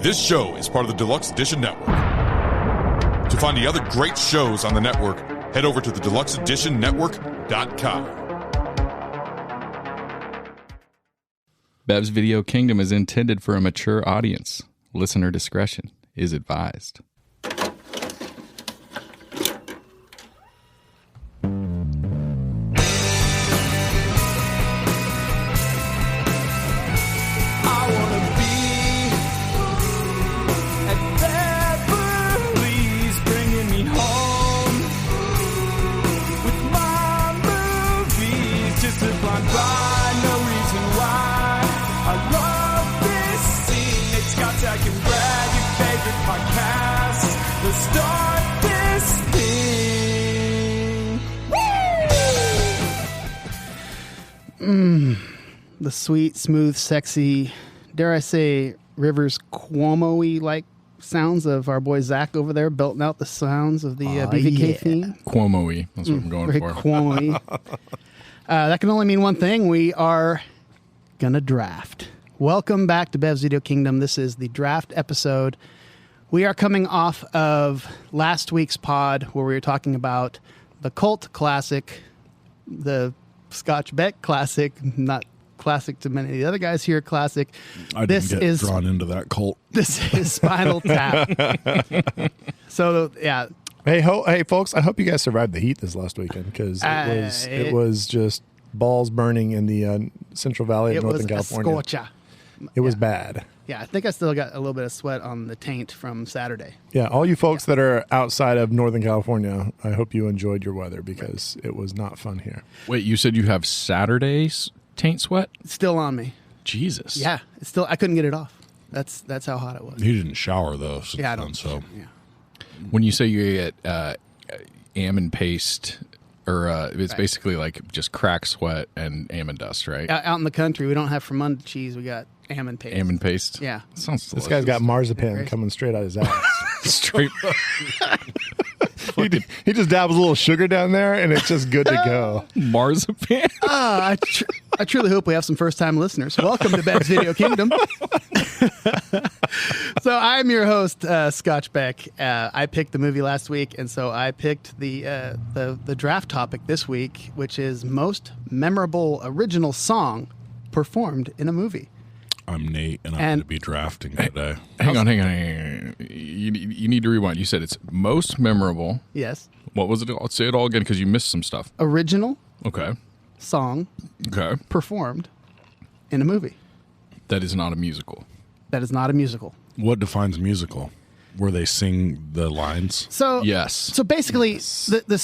This show is part of the Deluxe Edition Network. To find the other great shows on the network, head over to the deluxeeditionnetwork.com. Bev's Video Kingdom is intended for a mature audience. Listener discretion is advised. The sweet, smooth, sexy, dare I say, Rivers Cuomo-y like sounds of our boy Zach over there, belting out the sounds of the BVK theme. Cuomo-y. That's what I'm going very for. Cuomo-y. That can only mean one thing. We are going to draft. Welcome back to Bev's Video Kingdom. This is the draft episode. We are coming off of last week's pod where we were talking about the cult classic, the Scotch Beck classic, not classic to many of the other guys here, classic. I didn't get drawn into that cult. This is Spinal Tap. So, yeah. Hey, folks, I hope you guys survived the heat this last weekend because it was just balls burning in the Central Valley of Northern California. It was a scorcher. It was bad. Yeah, I think I still got a little bit of sweat on the taint from Saturday. Yeah, all you folks that are outside of Northern California, I hope you enjoyed your weather because it was not fun here. Wait, you said you have Saturday's taint sweat? It's still on me. Jesus. Yeah, it's still. I couldn't get it off. That's how hot it was. You didn't shower though. Yeah, I don't. So Yeah. When you say you get almond paste, or it's basically like just crack sweat and almond dust, right? Out in the country, we don't have Fremont cheese. We got almond paste. Almond paste? Yeah. Sounds delicious. this guy's got marzipan coming straight out his ass. straight. He just dabs a little sugar down there, and it's just good to go. Marzipan? I truly hope we have some first-time listeners. Welcome to Beck's Video Kingdom. So I'm your host, Scotch Beck. I picked the movie last week, and so I picked the draft topic this week, which is most memorable original song performed in a movie. I'm Nate, and I'm going to be drafting today. Hang on. You need to rewind. You said it's most memorable. Yes. What was it? I'll say it all again because you missed some stuff. Original Okay. song Okay. performed in a movie. That is not a musical. That is not a musical. What defines musical? Where they sing the lines? So Yes. So basically,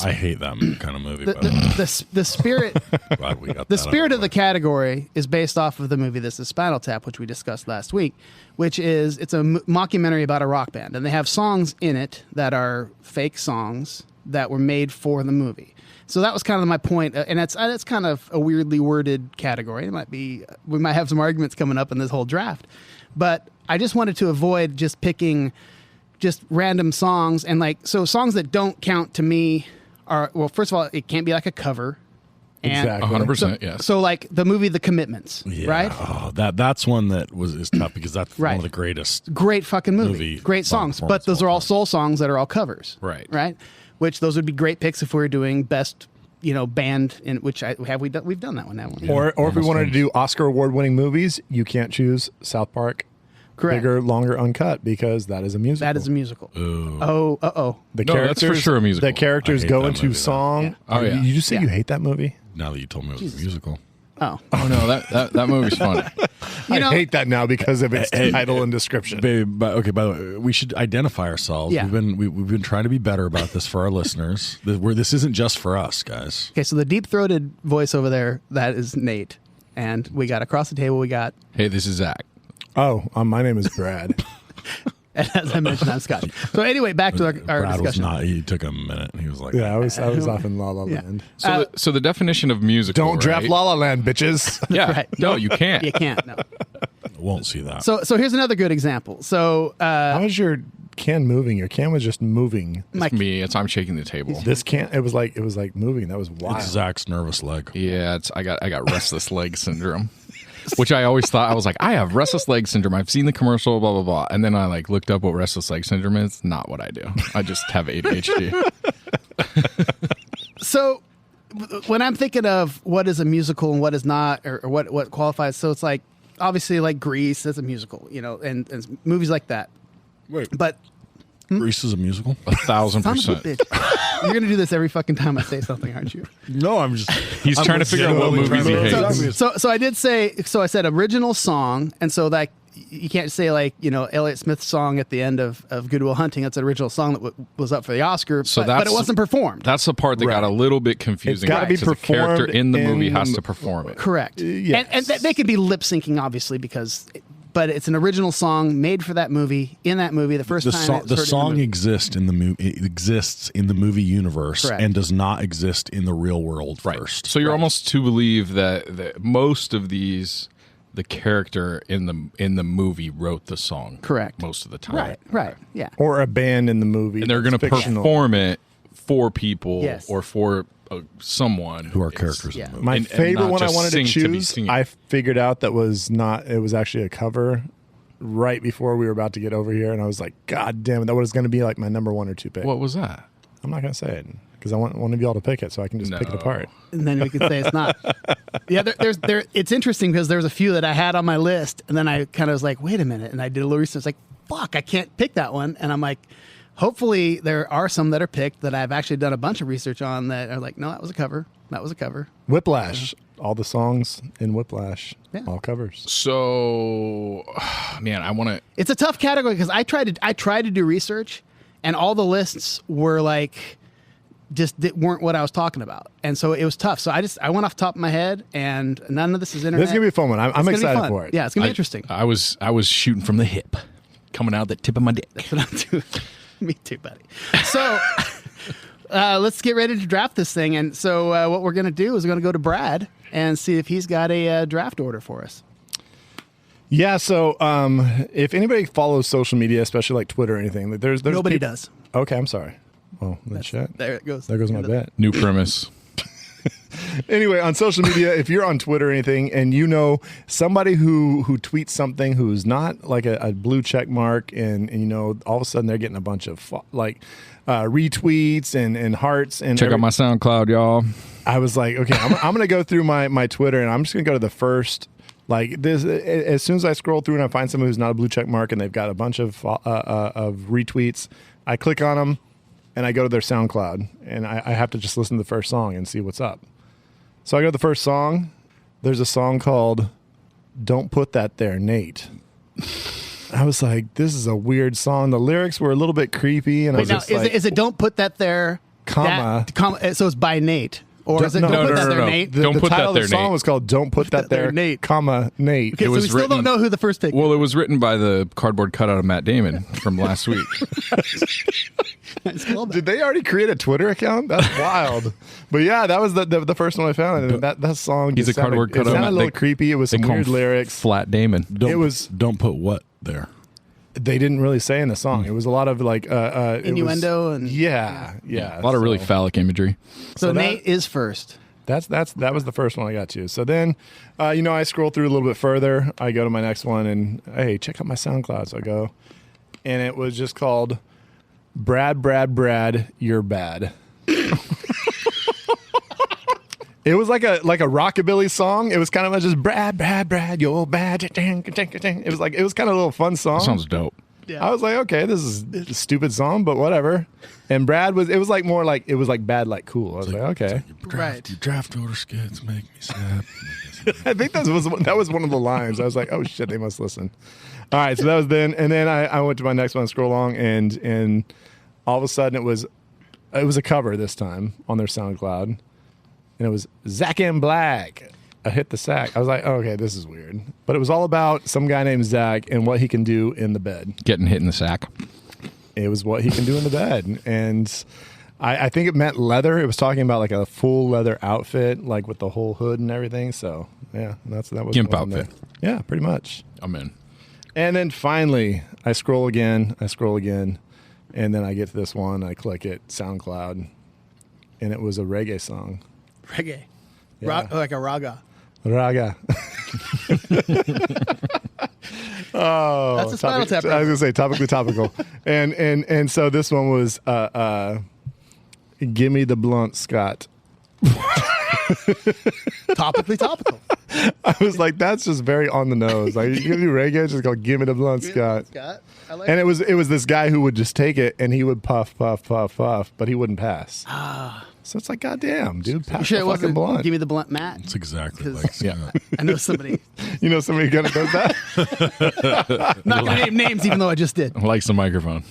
I hate that kind of movie. the spirit Glad we got the that spirit out of the category is based off of the movie This is Spinal Tap, which we discussed last week, which is it's a mockumentary about a rock band, and they have songs in it that are fake songs that were made for the movie. So that was kind of my point, and it's kind of a weirdly worded category. We might have some arguments coming up in this whole draft, but I just wanted to avoid just picking just random songs, and so songs that don't count to me are, well, first of all, it can't be like a cover. And Exactly. 100%, yes. So like the movie The Commitments, Yeah. right? Oh, that's one that is tough because that's Right. one of the greatest. Great fucking movie. Great songs. But those are all soul songs that are all covers. Right. Right? Which those would be great picks if we were doing best, band in which we've done that one, haven't we? Or if we wanted to do Oscar award-winning movies, you can't choose South Park. Correct. Bigger, longer, uncut, because that is a musical. That is a musical. Ooh. Oh. The No, that's for sure a musical. The characters I hate go that into movie, though. song. Yeah. Oh, yeah. You just say Yeah. you hate that movie? Now that you told me it was a musical. Oh. Oh, no, that movie's funny. You know- I hate that now because of its title and description. Baby, by the way, we should identify ourselves. Yeah. We've been trying to be better about this for our listeners. This isn't just for us, guys. Okay, so the deep-throated voice over there, that is Nate. And we got across the table, we got, Hey, this is Zach. Oh, my name is Brad. and as I mentioned, I'm Scott. So anyway, back to our Brad was discussion. not. He took a minute. He was like, Yeah, I was off in La La Yeah. Land. So the definition of musical. Don't draft right? La La Land, bitches. Yeah. Right. No, you can't. You can't, no. won't see that. So here's another good example. So How was your can moving? Your can was just moving. my, Me, I'm shaking the table. This can it was like moving. That was wild. It's Zach's nervous leg. Yeah, I got restless leg syndrome. Which I always thought, I was like, I have restless leg syndrome. I've seen the commercial, blah, blah, blah. And then I like looked up what restless leg syndrome is. Not what I do. I just have ADHD. So when I'm thinking of what is a musical and what is not, or what qualifies, so it's like, obviously like Grease is a musical, and movies like that. Wait, But Grease is a musical? 1,000%. son of a bitch. You're going to do this every fucking time I say something, aren't you? No, I'm just. He's trying to figure out what movies he hates. So I did say, so I said original song, and so like you can't say like Elliott Smith's song at the end of Good Will Hunting. That's an original song that was up for the Oscar, but it wasn't performed. That's the part that got a little bit confusing. It's got to be performed. The character in the movie has to perform it. Correct. Yes. And they could be lip syncing, obviously, but it's an original song made for that movie. In that movie, the first time the song exists in the movie. It exists in the movie universe and does not exist in the real world first. So you're almost to believe that most of these, the character in the movie wrote the song. Correct. Most of the time. Right. Yeah. Or a band in the movie. And they're going to perform it for people or for someone who are characters in the movie. My favorite one I wanted to sing choose, I figured out that was not. It was actually a cover. Right before we were about to get over here, and I was like, "God damn it!" That was going to be like my number 1 or 2 pick. What was that? I'm not going to say it because I want one of y'all to pick it, so I can just pick it apart. And then we could say it's not. Yeah, it's interesting because there's a few that I had on my list, and then I kind of was like, "Wait a minute," and I did a little research. Like, fuck, I can't pick that one, and I'm like. Hopefully, there are some that are picked that I've actually done a bunch of research on that are like, no, that was a cover. That was a cover. Whiplash. All the songs in Whiplash. All covers. So, man, I want to. It's a tough category because I tried to do research, and all the lists were like, weren't what I was talking about, and so it was tough. So I went off the top of my head, and none of this is internet. This is gonna be a fun one. I'm excited for it. Yeah, it's gonna be interesting. I was shooting from the hip, coming out the tip of my dick. That's what I'm doing. Me too, buddy. So let's get ready to draft this thing. And so what we're going to do is we're going to go to Brad and see if he's got a draft order for us. Yeah. So if anybody follows social media, especially like Twitter or anything, there's nobody does. Okay, I'm sorry. Well, then shit. There it goes. There goes my bet. New premise. Anyway, on social media, if you're on Twitter or anything and you know somebody who tweets something who's not like a blue check mark and all of a sudden they're getting a bunch of retweets and hearts and check out my SoundCloud, y'all. I was like, okay, I'm going to go through my Twitter and I'm just going to go to the first like this. As soon as I scroll through and I find someone who's not a blue check mark and they've got a bunch of retweets, I click on them and I go to their SoundCloud and I have to just listen to the first song and see what's up. So I go to the first song. There's a song called Don't Put That There, Nate. I was like, this is a weird song. The lyrics were a little bit creepy. And is it Don't Put That There, comma. So it's by Nate. Or is it Don't Put That There, Nate? The title of the song was called Don't Put That There, Nate, comma, Nate. Okay, so we still don't know who the first pick is. Well, it was written by the cardboard cutout of Matt Damon from last week. Did they already create a Twitter account? That's wild. But yeah, that was the first one I found. And that song He's a cardboard cutout. It sounded a little creepy. It was some weird lyrics. Flat Damon. Don't put what there. They didn't really say in the song. It was a lot of like innuendo and yeah. A lot of really phallic imagery. So Nate is first. That was the first one I got to. So then, I scroll through a little bit further. I go to my next one and hey, check out my SoundCloud. So I go, and it was just called Brad, You're Bad. It was like a rockabilly song. It was kind of just Brad, you're bad. It was kind of a little fun song. That sounds dope. Yeah. I was like, okay, this is a stupid song, but whatever. And Brad it was bad, like cool. I was like, okay. Right. Your draft order skids make me sad. I think that was one of the lines. I was like, oh shit, they must listen. All right, so that was then. And then I went to my next one, scroll along, and all of a sudden it was a cover this time on their SoundCloud. And it was Zach and Black. I hit the sack. I was like, oh, okay, this is weird. But it was all about some guy named Zach and what he can do in the bed. Getting hit in the sack. It was what he can do in the bed. And I think it meant leather. It was talking about like a full leather outfit, like with the whole hood and everything. So, yeah, that was Gimp outfit. Yeah, pretty much. I'm in. And then finally, I scroll again, and then I get to this one. I click it, SoundCloud, and it was a reggae song. Reggae. Yeah. Like a raga. Raga. Oh, That's a Spinal Tap I was gonna say topically topical, and so this one was "Give Me the Blunt, Scott." Topically topical. I was like, that's just very on the nose. Like, you gonna do reggae? Just go, "Give me the blunt, Scott." I like And it was this guy who would just take it and he would puff, puff, puff, puff, but he wouldn't pass. So it's like, goddamn, dude, pass sure the it wasn't fucking blunt. Give Me the Blunt, Matt. It's exactly 'Cause- like Yeah. I know somebody. You know somebody gonna does that? Not gonna name names, even though I just did. Likes the microphone.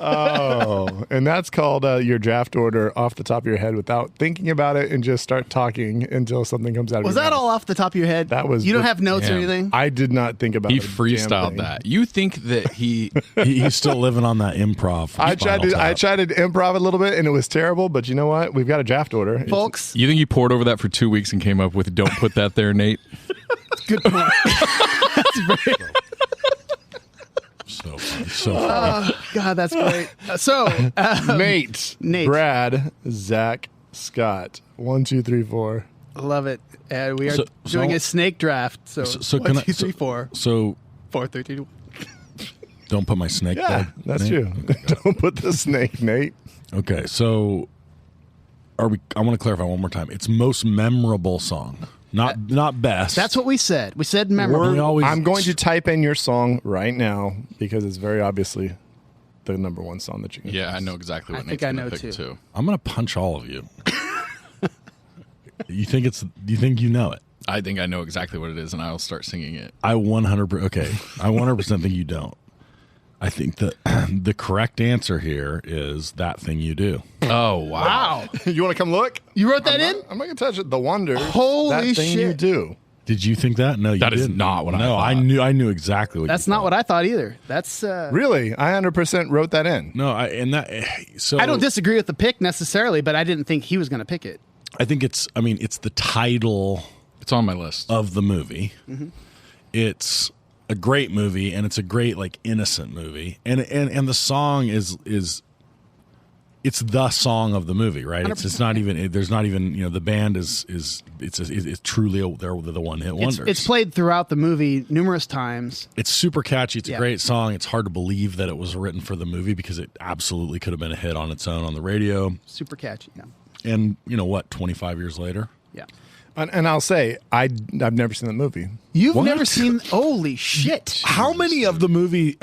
Oh, and that's called your draft order off the top of your head without thinking about it and just start talking until something comes out of Was your that mouth. all off the top of your head? That was You don't the- have notes or Yeah. anything? I did not think about He a damn freestyled thing. that. You think that he's still living on that improv. I tried to improv a little bit and it was terrible, but you know what? We've got a draft order. It's- Folks, you think he poured over that for 2 weeks and came up with "Don't put that there, Nate"? good point. So funny. So funny. God, that's great. So, Nate, Nate. Brad, Zach, Scott. 1, 2, 3, 4. love it. And we are So- doing so- a snake draft. So, So 1, can I- 2, 3, 4. So 4, 3, 2. don't put my snake Yeah, there. that's Nate? true. Don't put the snake, Nate. Okay, so are we? I want to clarify one more time. It's most memorable song, not best. That's what we said. We said memorable. We always- I'm going to type in your song right now because it's very obviously the number one song that you can. Yeah, I know exactly what I think Nate's I gonna know pick too. too. I'm gonna punch all of you. You think you know it? I think I know exactly what it is, and I'll start singing it. I 100%. Okay, I 100% think you don't. I think that the correct answer here is "That Thing You Do." Oh wow! Wow. You want to come look? You wrote that in? I'm not gonna touch it. The Wonders. Holy that thing you shit. do. Did you think that? No, you That is didn't. not what I No, thought. I knew exactly what. That's you not thought. what I thought either. That's Really, I 100% wrote that in. No, so I don't disagree with the pick necessarily, but I didn't think he was going to pick it. I think it's the title It's on my list. of the movie. It's a great movie, and it's a great like innocent movie, and the song is it's the song of the movie, right? It's not even there's not even the band is it's truly they're the one hit wonders. It's played throughout the movie numerous times. It's super catchy. It's Yeah. a great song. It's hard to believe that it was written for the movie because it absolutely could have been a hit on its own on the radio. Super catchy. Yeah. And 25 years later. Yeah. And I'll say, I've never seen that movie. You've What? never seen. Holy shit! How many of the movie?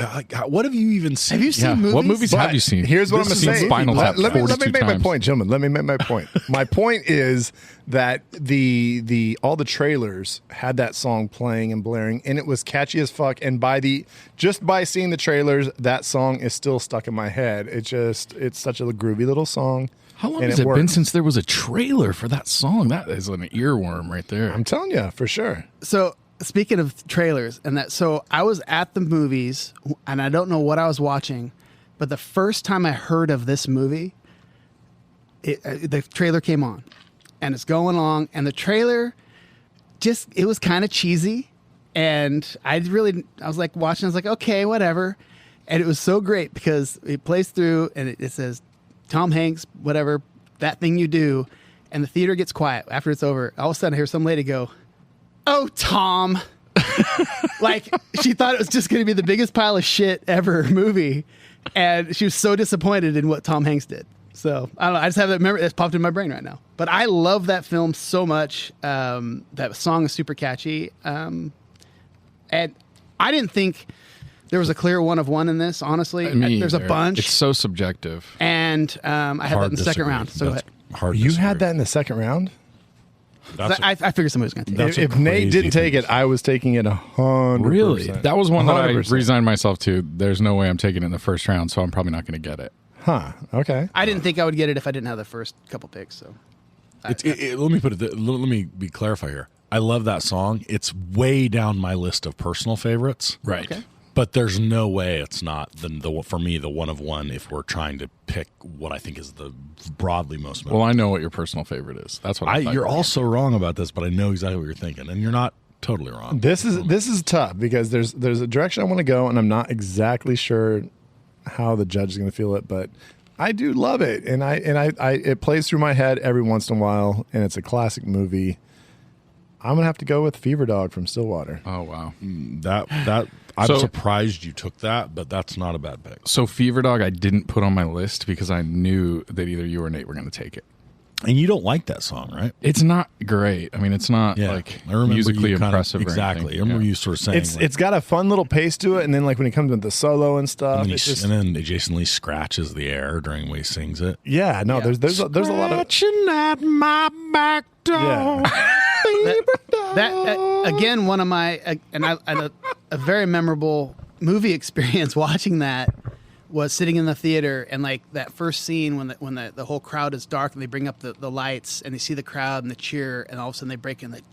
What have you even seen? Have you seen movies? What movies have you seen? Here's what I'm This going to is say. Spinal Tap Let me 42 make my times. point, gentlemen. Let me make my point. My point is that the all the trailers had that song playing and blaring, and it was catchy as fuck. And just by seeing the trailers, that song is still stuck in my head. It's such a groovy little song. How long and has it been works. since there was a trailer for that song? That is an earworm right there. I'm telling you, for sure. So speaking of trailers and that, so I was at the movies and I don't know what I was watching, but the first time I heard of this movie, the trailer came on, and it's going along, and the trailer it was kind of cheesy, and I was like watching, I was like, okay, whatever, and it was so great because it plays through and it says Tom Hanks, whatever, That Thing You Do, and the theater gets quiet after it's over. All of a sudden I hear some lady go, "Oh, Tom." Like she thought it was just going to be the biggest pile of shit ever movie, and she was so disappointed in what Tom Hanks did. So I don't know. I just have that memory that's popped in my brain right now. But I love that film so much. That song is super catchy, and I didn't think there was a clear one of one in this. Honestly, Me there's a either. bunch, It's so subjective. and I had that in the second round. So go ahead. Hard. You had that in the second round? I figured somebody was going to take it. That's a If Nate crazy didn't take thing. it, I was taking it 100%. Really? That was one that I 100%. resigned myself to. There's no way I'm taking it in the first round, so I'm probably not going to get it. Huh. Okay. I didn't think I would get it if I didn't have the first couple picks. So Let me put it. Let me be clarify here. I love that song. It's way down my list of personal favorites. Right. Okay. But there's no way it's not for me the one of one if we're trying to pick what I think is the broadly most memorable. Well, I know what your personal favorite is. That's what I thought You're you were also wrong about this, but I know exactly what you're thinking, and you're not totally wrong. This is tough because there's a direction I want to go, and I'm not exactly sure how the judge is going to feel it, but I do love it, and I it plays through my head every once in a while, and it's a classic movie. I'm gonna have to go with Fever Dog from Stillwater. Oh wow. That I'm So- surprised you took that, but that's not a bad pick. So Fever Dog I didn't put on my list because I knew that either you or Nate were going to take it. And you don't like that song, right? It's not great. I mean, it's not like I remember musically you kinda- impressive. Exactly. Or I anything. remember Yeah. you sort of saying It's got a fun little pace to it, and then like when he comes with the solo and stuff, and it's just, then Jason Lee scratches the air during when he sings it. yeah, no, Yeah. there's a lot of Scratching at my back door. yeah. That again, one of my and I had a very memorable movie experience watching that was sitting in the theater and like that first scene when the whole crowd is dark and they bring up the lights and they see the crowd and the cheer and all of a sudden they break in like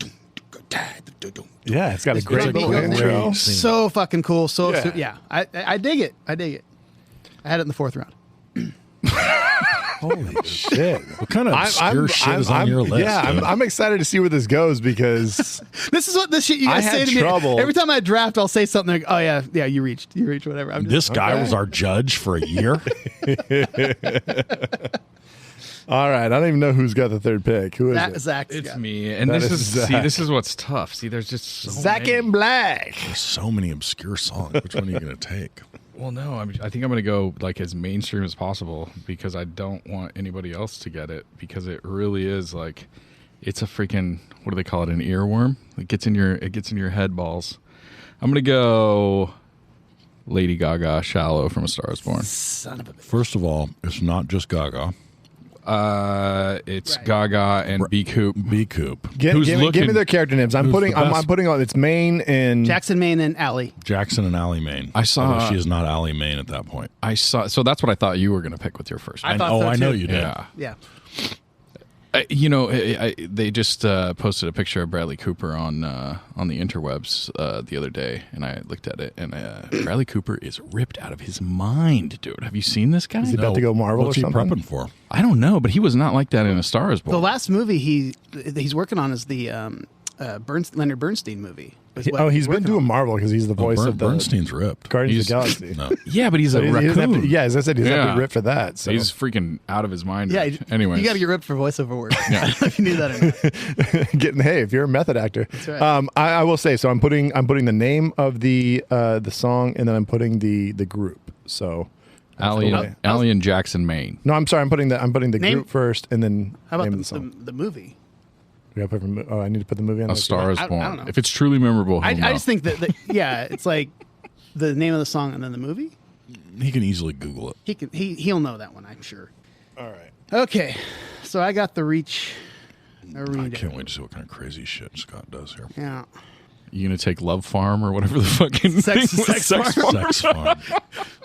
Yeah, it's got a This great great little beat intro. Great. so fucking cool. So Yeah. yeah, I dig it. I dig it. I had it in the 4th round. Holy shit! What kind of obscure shit is on your list? Yeah, dude? I'm excited to see where this goes because This is what this shit you I guys had say to trouble. me every time I draft. I'll say something like, "Oh yeah, you reached, whatever." I'm just, This guy Okay. was our judge for a year. all right, I don't even know who's got the third pick. Who is that it? Zach's It's got- me, and That this is is Zach. this is what's tough. See, there's just so Zach many. and Black. There's so many obscure songs. Which one are you going to take? Well, no, I think I'm going to go like as mainstream as possible because I don't want anybody else to get it because it really is like it's a freaking what do they call it? An earworm. It gets in your head balls. I'm going to go Lady Gaga, "Shallow" from A Star Is Born. Son of a bitch. First of all, it's not just Gaga. It's Right. Gaga and B Coop. B Coop, Give Who's me looking- their character names. I'm who's putting the I'm best? putting on it's Maine and Jackson, Maine, and Allie. Jackson, and Allie Main. I saw- Although she is not Allie Main at that point. I saw. So that's what I thought you were going to pick with your first. I one. thought so, I know too. you did. Yeah. Yeah. They just posted a picture of Bradley Cooper on the interwebs the other day, and I looked at it, and Bradley Cooper is ripped out of his mind, dude. Have you seen this guy? Is he about to go Marvel What's or he something? prepping for? I don't know, but he was not like that in A Star Is Born. The last movie he's working on is the Leonard Bernstein movie. is what he's been working doing on. Marvel because he's the voice of the Bernstein's ripped. Guardians of the He's- Galaxy. No. yeah, but he's a He doesn't have raccoon. to- yeah, as I said, he's not Yeah. be ripped for that. So He's freaking out of his mind. Yeah, Rich. Anyways, you got to get ripped for voiceover work. I don't know if you knew that or not. getting hey, if you're a method actor. That's right. I will say so. I'm putting the name of the song and then I'm putting the group. So Allie, Okay. Allie and Jackson, Maine. no, I'm sorry. I'm putting the Name- group first and then How about name the, of the song. the movie? We gotta put I need to put the movie on. A Star Is I Born. don't know. If it's truly memorable, I he'll know. just think that yeah, it's like the name of the song and then the movie. He can easily Google it. He'll know that one, I'm sure. All right. Okay, so I got the reach. I can't wait to see what kind of crazy shit Scott does here. Yeah. You gonna take Love Farm or whatever the fucking Sex- thing was? Sex Farm. Sex Farm.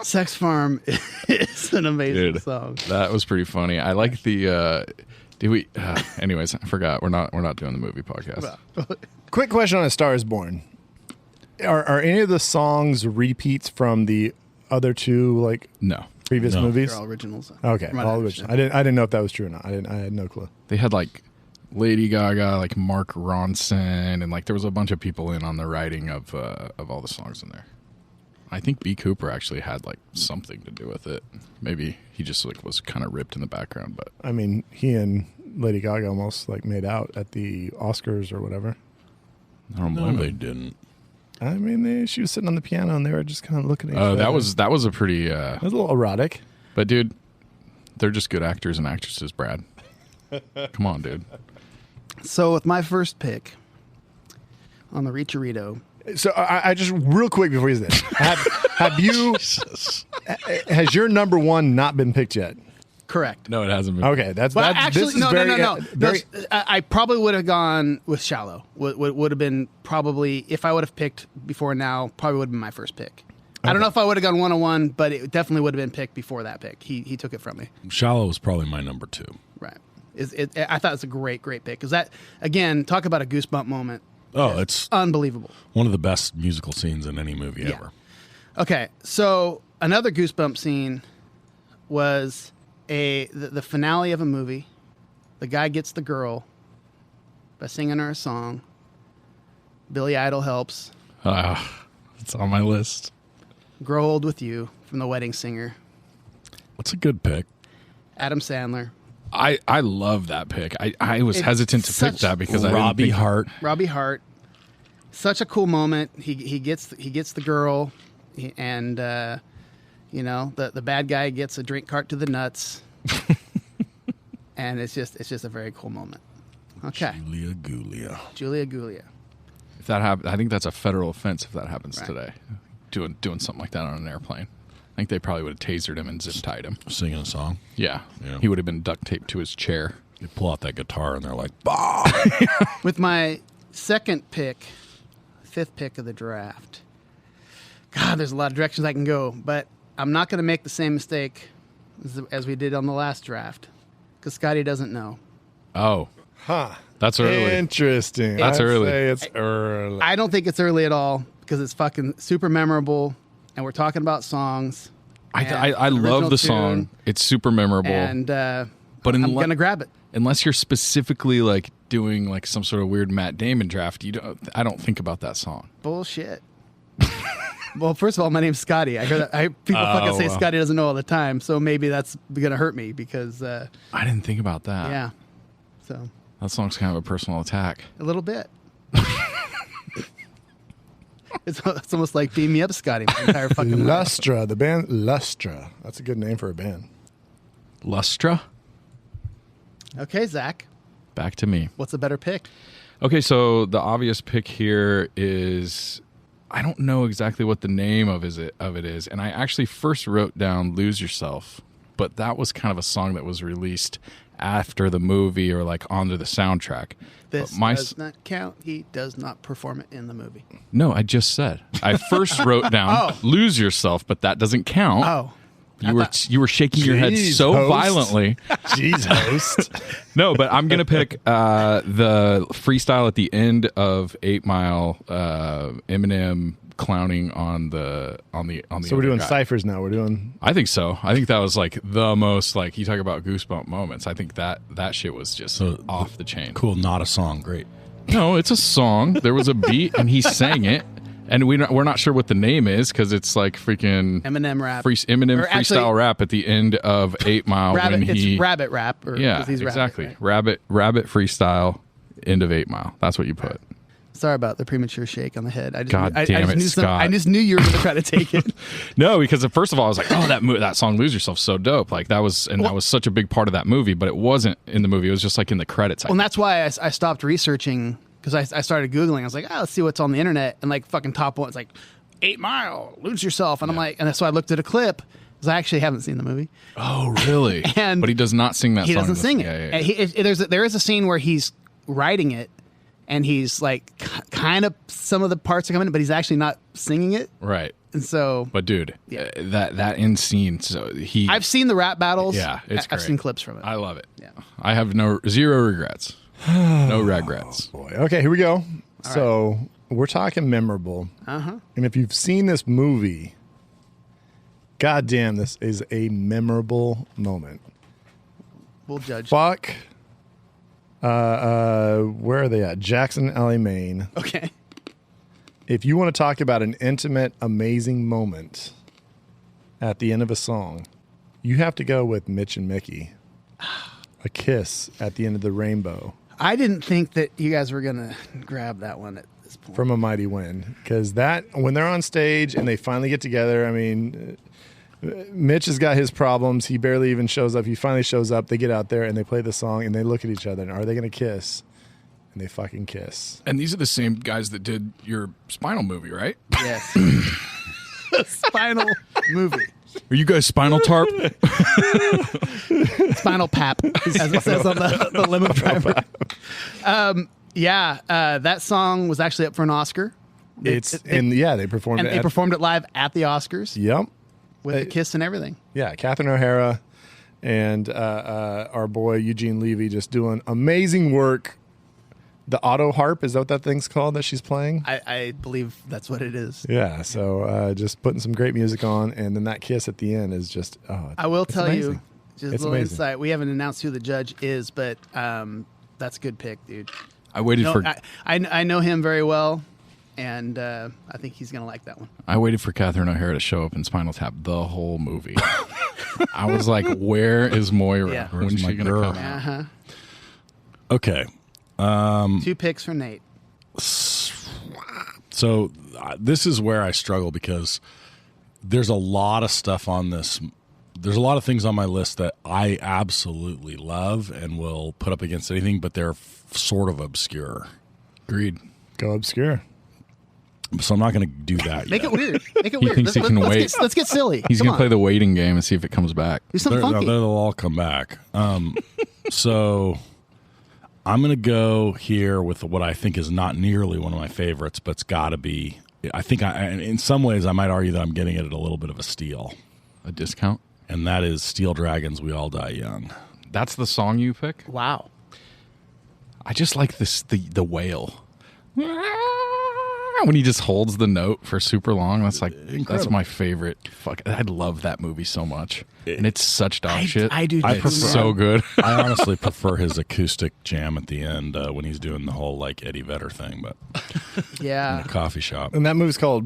Sex Farm is an amazing Dude, song. that was pretty funny. I like the. Did we? Anyways, I forgot. We're not doing the movie podcast. Quick question on A Star Is Born. Are any of the songs repeats from the other two like No, previous No. movies? They're all originals. Okay, From what all I original. understand. I didn't know if that was true or not. I had no clue. they had like Lady Gaga, like Mark Ronson, and like there was a bunch of people in on the writing of all the songs in there. I think B. Cooper actually had like something to do with it. Maybe he just like was kind of ripped in the background, but I mean, he and Lady Gaga almost like made out at the Oscars or whatever. I don't No, blame they him. didn't. I mean, she was sitting on the piano and they were just kind of looking at each other. That was a pretty. It was a little erotic. But dude, they're just good actors and actresses, Brad. Come on, dude. So with my first pick on the Reacherito, So I just real quick before you say this, have you? Has your number one not been picked yet? correct. No, it hasn't been. Okay, that's Well, this actually, is no, very, no. very- I probably would have gone with Shallow. Would have been probably if I would have picked before now. Probably would have been my first pick. I don't know if I would have gone 101, but it definitely would have been picked before that pick. He took it from me. Shallow was probably my number 2. Right. I thought it's a great pick because that again, talk about a goosebump moment. Oh, it's Unbelievable. one of the best musical scenes in any movie Yeah. ever. Okay, so another goosebump scene was the finale of a movie. The guy gets the girl by singing her a song. Billy Idol helps. It's on my list. Grow Old With You from The Wedding Singer. What's a good pick? Adam Sandler. I love that pick. I was hesitant to pick that because Robbie Hart. Robbie Hart, such a cool moment. He gets the girl, and the bad guy gets a drink cart to the nuts, and it's just a very cool moment. Okay, Julia Gulia. If that happens, I think that's a federal offense if that happens today. Doing something like that on an airplane. I think they probably would have tasered him and zip tied him. Singing a song. Yeah. He would have been duct taped to his chair. They pull out that guitar and they're like, bah! With my fifth pick of the draft. God, there's a lot of directions I can go, but I'm not going to make the same mistake as we did on the last draft because Scotty doesn't know. Oh. Huh. That's early. Interesting. That's early. Say it's early. I don't think it's early at all because it's fucking super memorable, and we're talking about songs. I love the song. It's super memorable. And but I'm going to grab it. Unless you're specifically like doing like some sort of weird Matt Damon draft, I don't think about that song. Bullshit. Well, first of all, my name's Scotty. I hear that people fucking say Scotty doesn't know all the time, so maybe that's going to hurt me because I didn't think about that. Yeah. So that song's kind of a personal attack. A little bit. It's almost like Beam Me Up, Scotty. My entire fucking Lustra, the band Lustra. That's a good name for a band. Lustra? Okay, Zach. Back to me. What's a better pick? Okay, so the obvious pick here is, I don't know exactly what the name of it is, and I actually first wrote down Lose Yourself, but that was kind of a song that was released after the movie or like onto the soundtrack. This does not count. He does not perform it in the movie. No, I just said. I first wrote down Lose Yourself, but that doesn't count. Oh. You were shaking your head so host. violently. Jeez, host. No, but I'm gonna pick the freestyle at the end of 8 Mile. Eminem clowning on the. So we're doing ciphers now. We're doing. I think so. I think that was like the most like you talk about goosebump moments. I think that shit was just off the chain. Cool, not a song. Great. No, it's a song. There was a beat and he sang it. And we're not sure what the name is because it's like freaking Eminem rap. Eminem freestyle rap at the end of 8 Mile. It's Rabbit rap. Yeah, exactly. Rabbit freestyle, end of 8 Mile. That's what you put. Sorry about the premature shake on the head. God damn it, Scott. I just knew you were going to try to take it. No, because first of all, I was like, oh, that song "Lose Yourself" so dope. Like that was such a big part of that movie, but it wasn't in the movie. It was just like in the credits. Well, and that's why I stopped researching. Because I started Googling. I was like, let's see what's on the internet. And like fucking top one, it's like 8 Mile, Lose Yourself. And I'm like, and so I looked at a clip because I actually haven't seen the movie. Oh, really? But he does not sing that song. He doesn't sing it. Yeah. There is a scene where he's writing it and he's like kind of some of the parts are coming in, but he's actually not singing it. Right. And so. But dude, that end scene, so I've seen the rap battles. Yeah, it's great. I've seen clips from it. I love it. Yeah. I have zero regrets. No regrets. Oh, boy. Okay, here we go. So we're talking memorable. Uh-huh. And if you've seen this movie, goddamn, this is a memorable moment. We'll judge. Fuck. Where are they at? Jackson, LA, Maine. Okay. If you want to talk about an intimate, amazing moment at the end of a song, you have to go with Mitch and Mickey. A kiss at the end of the rainbow. I didn't think that you guys were going to grab that one at this point. From A Mighty Wind. Because when they're on stage and they finally get together, I mean, Mitch has got his problems. He barely even shows up. He finally shows up. They get out there and they play the song and they look at each other and are they going to kiss? And they fucking kiss. And these are the same guys that did your Spinal movie, right? Yes. Spinal movie. Are you guys Spinal Tarp? Spinal Pap, as it says on the limo driver. That song was actually up for an Oscar. They performed it. And they performed it live at the Oscars. Yep. With the kiss and everything. Yeah, Catherine O'Hara and our boy Eugene Levy just doing amazing work. The auto harp, is that what that thing's called that she's playing? I believe that's what it is. Yeah, so just putting some great music on, and then that kiss at the end is just, I will tell amazing. you, just a little insight. We haven't announced who the judge is, but that's a good pick, dude. I waited for... I know him very well, and I think he's going to like that one. I waited for Catherine O'Hara to show up in Spinal Tap the whole movie. I was like, where is Moira? Yeah. When's Where's my she going to girl? come out? Uh-huh. Okay. 2 picks for Nate. So this is where I struggle because there's a lot of stuff on this. There's a lot of things on my list that I absolutely love and will put up against anything, but they're sort of obscure. Agreed. Go obscure. So I'm not going to do that Make yet. it weird. Make it He weird. thinks he can wait. Let's get silly. He's Come going to play on. the waiting game and see if it comes back. Do something funky. They'll all come back. So I'm going to go here with what I think is not nearly one of my favorites, but it's got to be. I think in some ways I might argue that I'm getting it at a little bit of a steal, A discount? and that is Steel Dragons. We All Die Young. That's the song you pick? Wow. I just like the wail. When he just holds the note for super long, that's Incredible. my favorite. Fuck, I love that movie so much, and it's such dog shit. I do I too, prefer- man. so good. I honestly prefer his acoustic jam at the end when he's doing the whole like Eddie Vedder thing, but in Yeah. a coffee shop. And that movie's called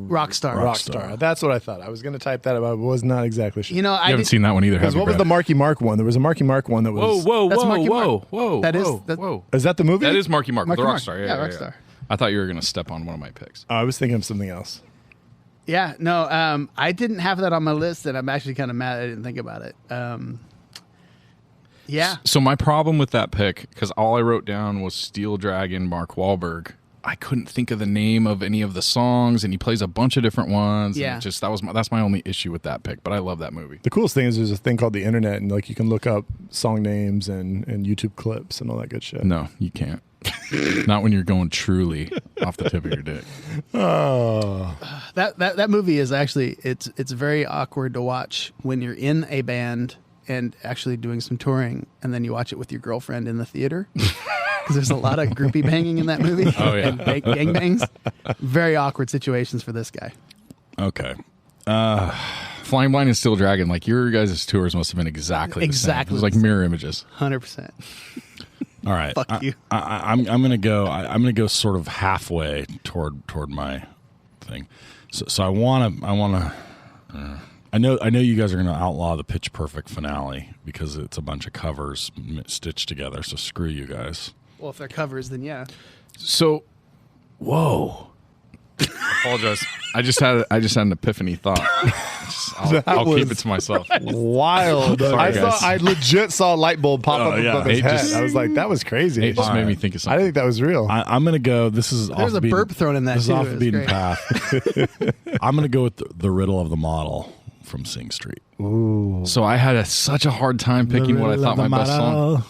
Rockstar. Rockstar. That's what I thought. I was going to type that, but I was not exactly sure. You know, You I haven't did, seen that one either, have Because you, what was Brad? the Marky Mark one? There was a Marky Mark one that was. Whoa, That's Marky Mark. whoa! That is- whoa! Is that the movie? That is Marky Mark, Marky the Mark. Rockstar. Yeah, Yeah, Rockstar. I thought you were going to step on one of my picks. I was thinking of something else. Yeah, no, I didn't have that on my list, and I'm actually kind of mad I didn't think about it. Yeah. So my problem with that pick, because all I wrote down was Steel Dragon, Mark Wahlberg. I couldn't think of the name of any of the songs, and he plays a bunch of different ones. and Yeah. it just that's my only issue with that pick. But I love that movie. The coolest thing is there's a thing called the internet, and like you can look up song names and YouTube clips and all that good shit. No, you can't. Not when you're going truly off the tip of your dick. Oh, That movie is actually it's very awkward to watch when you're in a band and actually doing some touring, and then you watch it with your girlfriend in the theater because there's a lot of groupie banging in that movie. Oh, yeah. And gang bangs. Very awkward situations for this guy. Okay. Flying Blind and Steel Dragon, like your guys' tours must have been exactly the same. It was like mirror images. 100%. All right. Fuck you. I'm gonna go. I'm gonna go sort of halfway toward my thing. So I wanna. I know you guys are gonna outlaw the Pitch Perfect finale because it's a bunch of covers stitched together. So screw you guys. Well, if they're covers, then yeah. So, whoa. Apologize. I just had an epiphany thought. I'll keep it to myself. wild! Sorry, guys. I legit saw a light bulb pop up yeah. above his It head. just- I was like, that was crazy. It just made me think of I something. didn't think that was real. I'm gonna go. This is There's a burp thrown in that, This is too. off It the was beaten great. path. I'm gonna go with the riddle of the model from Sing Street. So I had such a hard time picking what I thought my best song.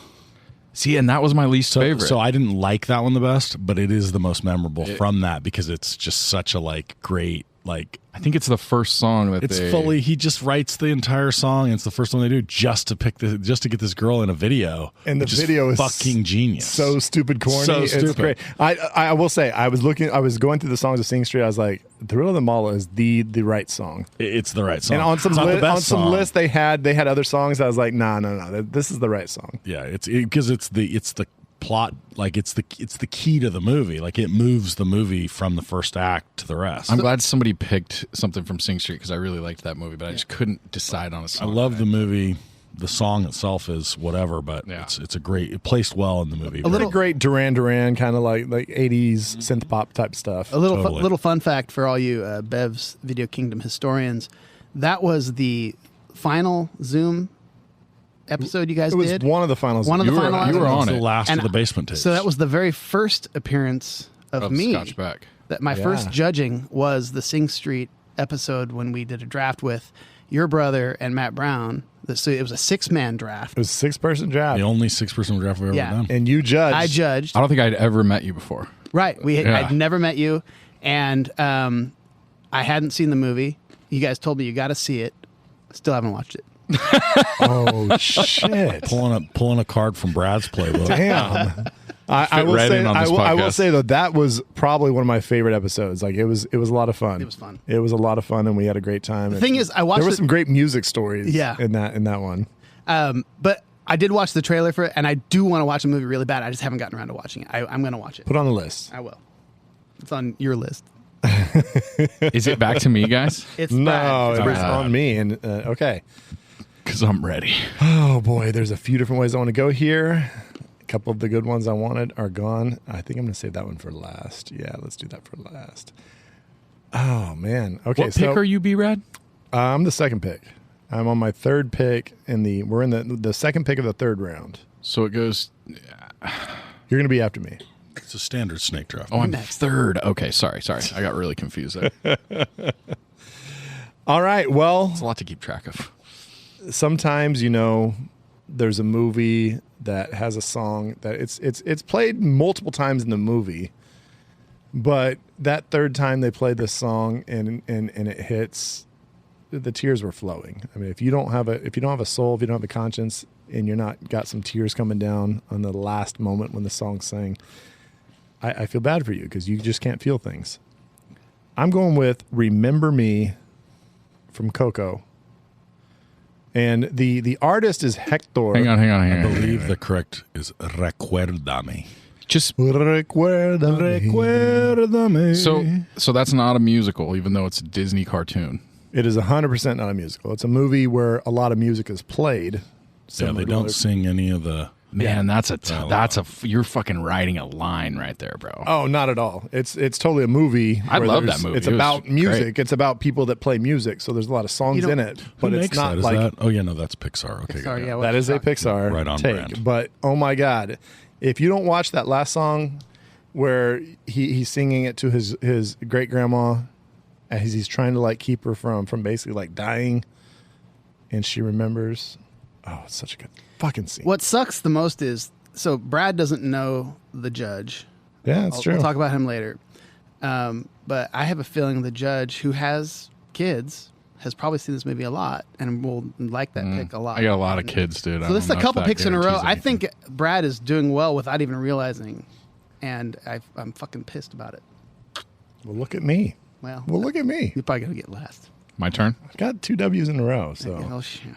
See, and that was my least favorite. So I didn't like that one the best, but it is the most memorable from that because it's just such a great I think it's the first song that it's they fully he just writes the entire song and it's the first one they do just to get this girl in a video. And the which video is fucking genius. So stupid, corny. So It's stupid. great. I will say, I was going through the songs of Sing Street. I was like, "The Riddle of the Model" is the right song. It's the right song. And on some It's not the best song. lists they had other songs. I was like, no, this is the right song. Yeah, because it's the plot, it's the key to the movie. Like it moves the movie from the first act to the rest. I'm glad somebody picked something from Sing Street because I really liked that movie, but I just couldn't decide on a I song. love the movie. The song itself is whatever, but Yeah. it placed well in the movie. A little great Duran Duran kind of like 80s synth pop type stuff. A little Totally. little fun fact for all you Bev's Video Kingdom historians. That was the final Zoom episode you guys It was did. one of the finals. One of the You were- final you were episodes. on the it. last And of the basement tapes. So that was the very first appearance of of me. Scotch Beck. That my first judging was the Sing Street episode when we did a draft with your brother and Matt Brown. So it was a 6-man draft. It was a 6-person draft. the only 6-person draft we've ever Yeah. done. And you judged. I judged. I don't think I'd ever met you before. Right. Yeah. I'd never met you, and I hadn't seen the movie. You guys told me you got to see it. Still haven't watched it. Oh, shit. Pulling a card from Brad's playbook. Damn. I Fit will right say, in on this I will podcast. say though, that was probably one of my favorite episodes. Like it was a lot of fun. It was fun. It was a lot of fun, and we had a great time. The thing is, I watched There were it- some great music stories. Yeah. in that one. But I did watch the trailer for it, and I do want to watch the movie really bad. I just haven't gotten around to watching it. I'm going to watch it. Put on the list. I will. It's on your list. Is it back to me, guys? It's No, Brad. it was Brad. on me. And okay. Because I'm ready. Oh boy, there's a few different ways I want to go here. A couple of the good ones I wanted are gone. I think I'm going to save that one for last. Yeah, let's do that for last. Oh man. Okay, What pick are you, B-Rad? I'm the second pick. I'm on my third pick we're in the second pick of the third round. So it goes. You're going to be after me. It's a standard snake draft. Oh, I'm third. Okay, sorry. I got really confused there. All right. Well, It's a lot to keep track of. sometimes there's a movie that has a song that it's played multiple times in the movie, but that third time they played this song and it hits, the tears were flowing. I mean, if you don't have a soul, if you don't have a conscience, and you're not got some tears coming down on the last moment when the song's sang, I feel bad for you because you just can't feel things. I'm going with "Remember Me" from Coco. And the artist is Hector. Hang on. I believe the correct is Recuérdame. Just Recuérdame. so that's not a musical, even though it's a Disney cartoon. It is 100% not a musical. It's a movie where a lot of music is played. Yeah, similar they to don't other- sing any of the. Man, you're fucking writing a line right there, bro. Oh, not at all. It's totally a movie. I where love there's- that movie. It's It was about music. great. It's about people that play music. So there's a lot of songs You in don't- it, Who but it's makes not that? Is like that? Oh yeah, no, that's Pixar. Okay, Sorry, got it. yeah. that is a Pixar Right on take. brand. But oh my God, if you don't watch that last song where he's singing it to his great grandma as he's trying to like keep her from basically like dying, and she remembers. Oh, it's such a good fucking scene. What sucks the most is, so Brad doesn't know the judge. Yeah, that's true. We'll talk about him later. But I have a feeling the judge, who has kids, has probably seen this movie a lot and will like that pick a lot. I got a lot of kids, dude. So this is a couple picks in a row. I think Brad is doing well without even realizing, and I'm fucking pissed about it. Well, look at me. Well, Look at me. you're probably gonna get last. My turn. I've got 2 W's in a row. So Oh shit.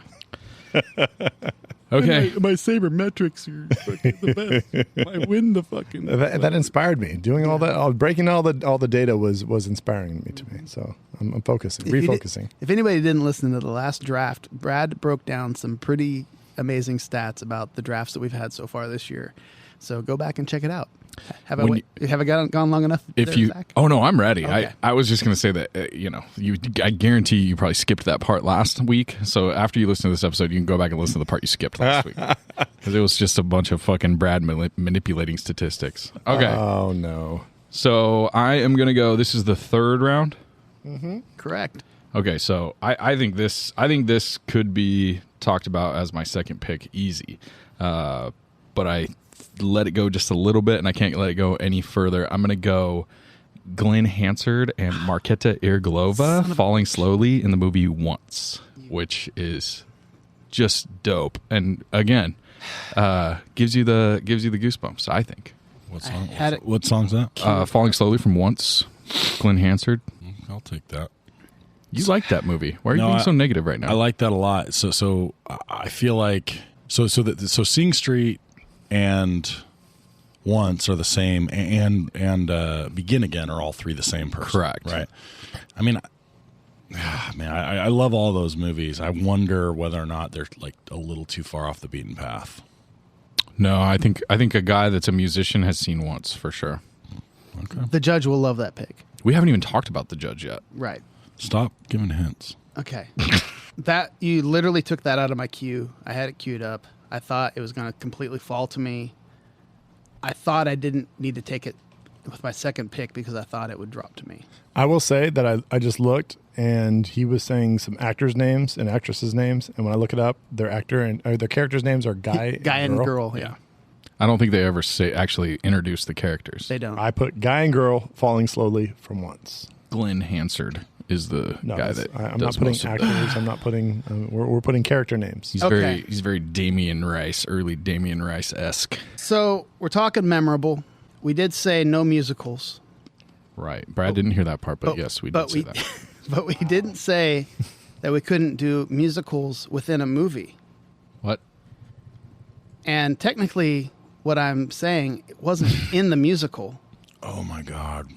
Okay. My sabermetrics are fucking the best. I win the fucking. that inspired me. Doing all that, breaking all the data was inspiring me to me. So I'm focusing, If you did- refocusing. If anybody didn't listen to the last draft, Brad broke down some pretty amazing stats about the drafts that we've had so far this year. So go back and check it out. Have I gone long enough? If there, you, Zach? oh no, I'm ready. Okay. I was just gonna say that I guarantee you probably skipped that part last week. So after you listen to this episode, you can go back and listen to the part you skipped last week because it was just a bunch of fucking Brad manipulating statistics. Okay, Oh no. so I am gonna go. This is the third round. Correct. Okay, so I think this could be talked about as my second pick, easy, but I let it go just a little bit, and I can't let it go any further. I'm gonna go Glenn Hansard and Marketa Irglova falling slowly in the movie Once, which is just dope, and again, gives you the goosebumps. I think What song? had it- What song's that? Falling Slowly from Once, Glenn Hansard. I'll take that. You like that movie? Why are you No, being so negative right now? I like that a lot. So I feel like so Sing Street and Once are the same, and Begin Again are all three the same person. Correct. Right. I mean, man, I love all those movies. I wonder whether or not they're like a little too far off the beaten path. No, I think a guy that's a musician has seen Once for sure. Okay. The judge will love that pick. We haven't even talked about the judge yet. Right. Stop giving hints. Okay. That you literally took that out of my queue. I had it queued up. I thought it was going to completely fall to me. I thought I didn't need to take it with my second pick because I thought it would drop to me. I will say that I just looked and he was saying some actors' names and actresses' names, and when I look it up, their characters' names are guy and girl. Yeah. I don't think they ever actually introduce the characters. They don't. I put guy and girl falling slowly from Once. Glenn Hansard is the No, guy that's- that I'm does not most putting of the- actors. I'm not putting. We're putting character names. He's Okay. very Damien Rice, early Damien Rice-esque. So we're talking memorable. We did say no musicals. Right. Brad didn't hear that part, but yes, we did say that. But we didn't say that we couldn't do musicals within a movie. What? And technically, what I'm saying, it wasn't in the musical. Oh my God.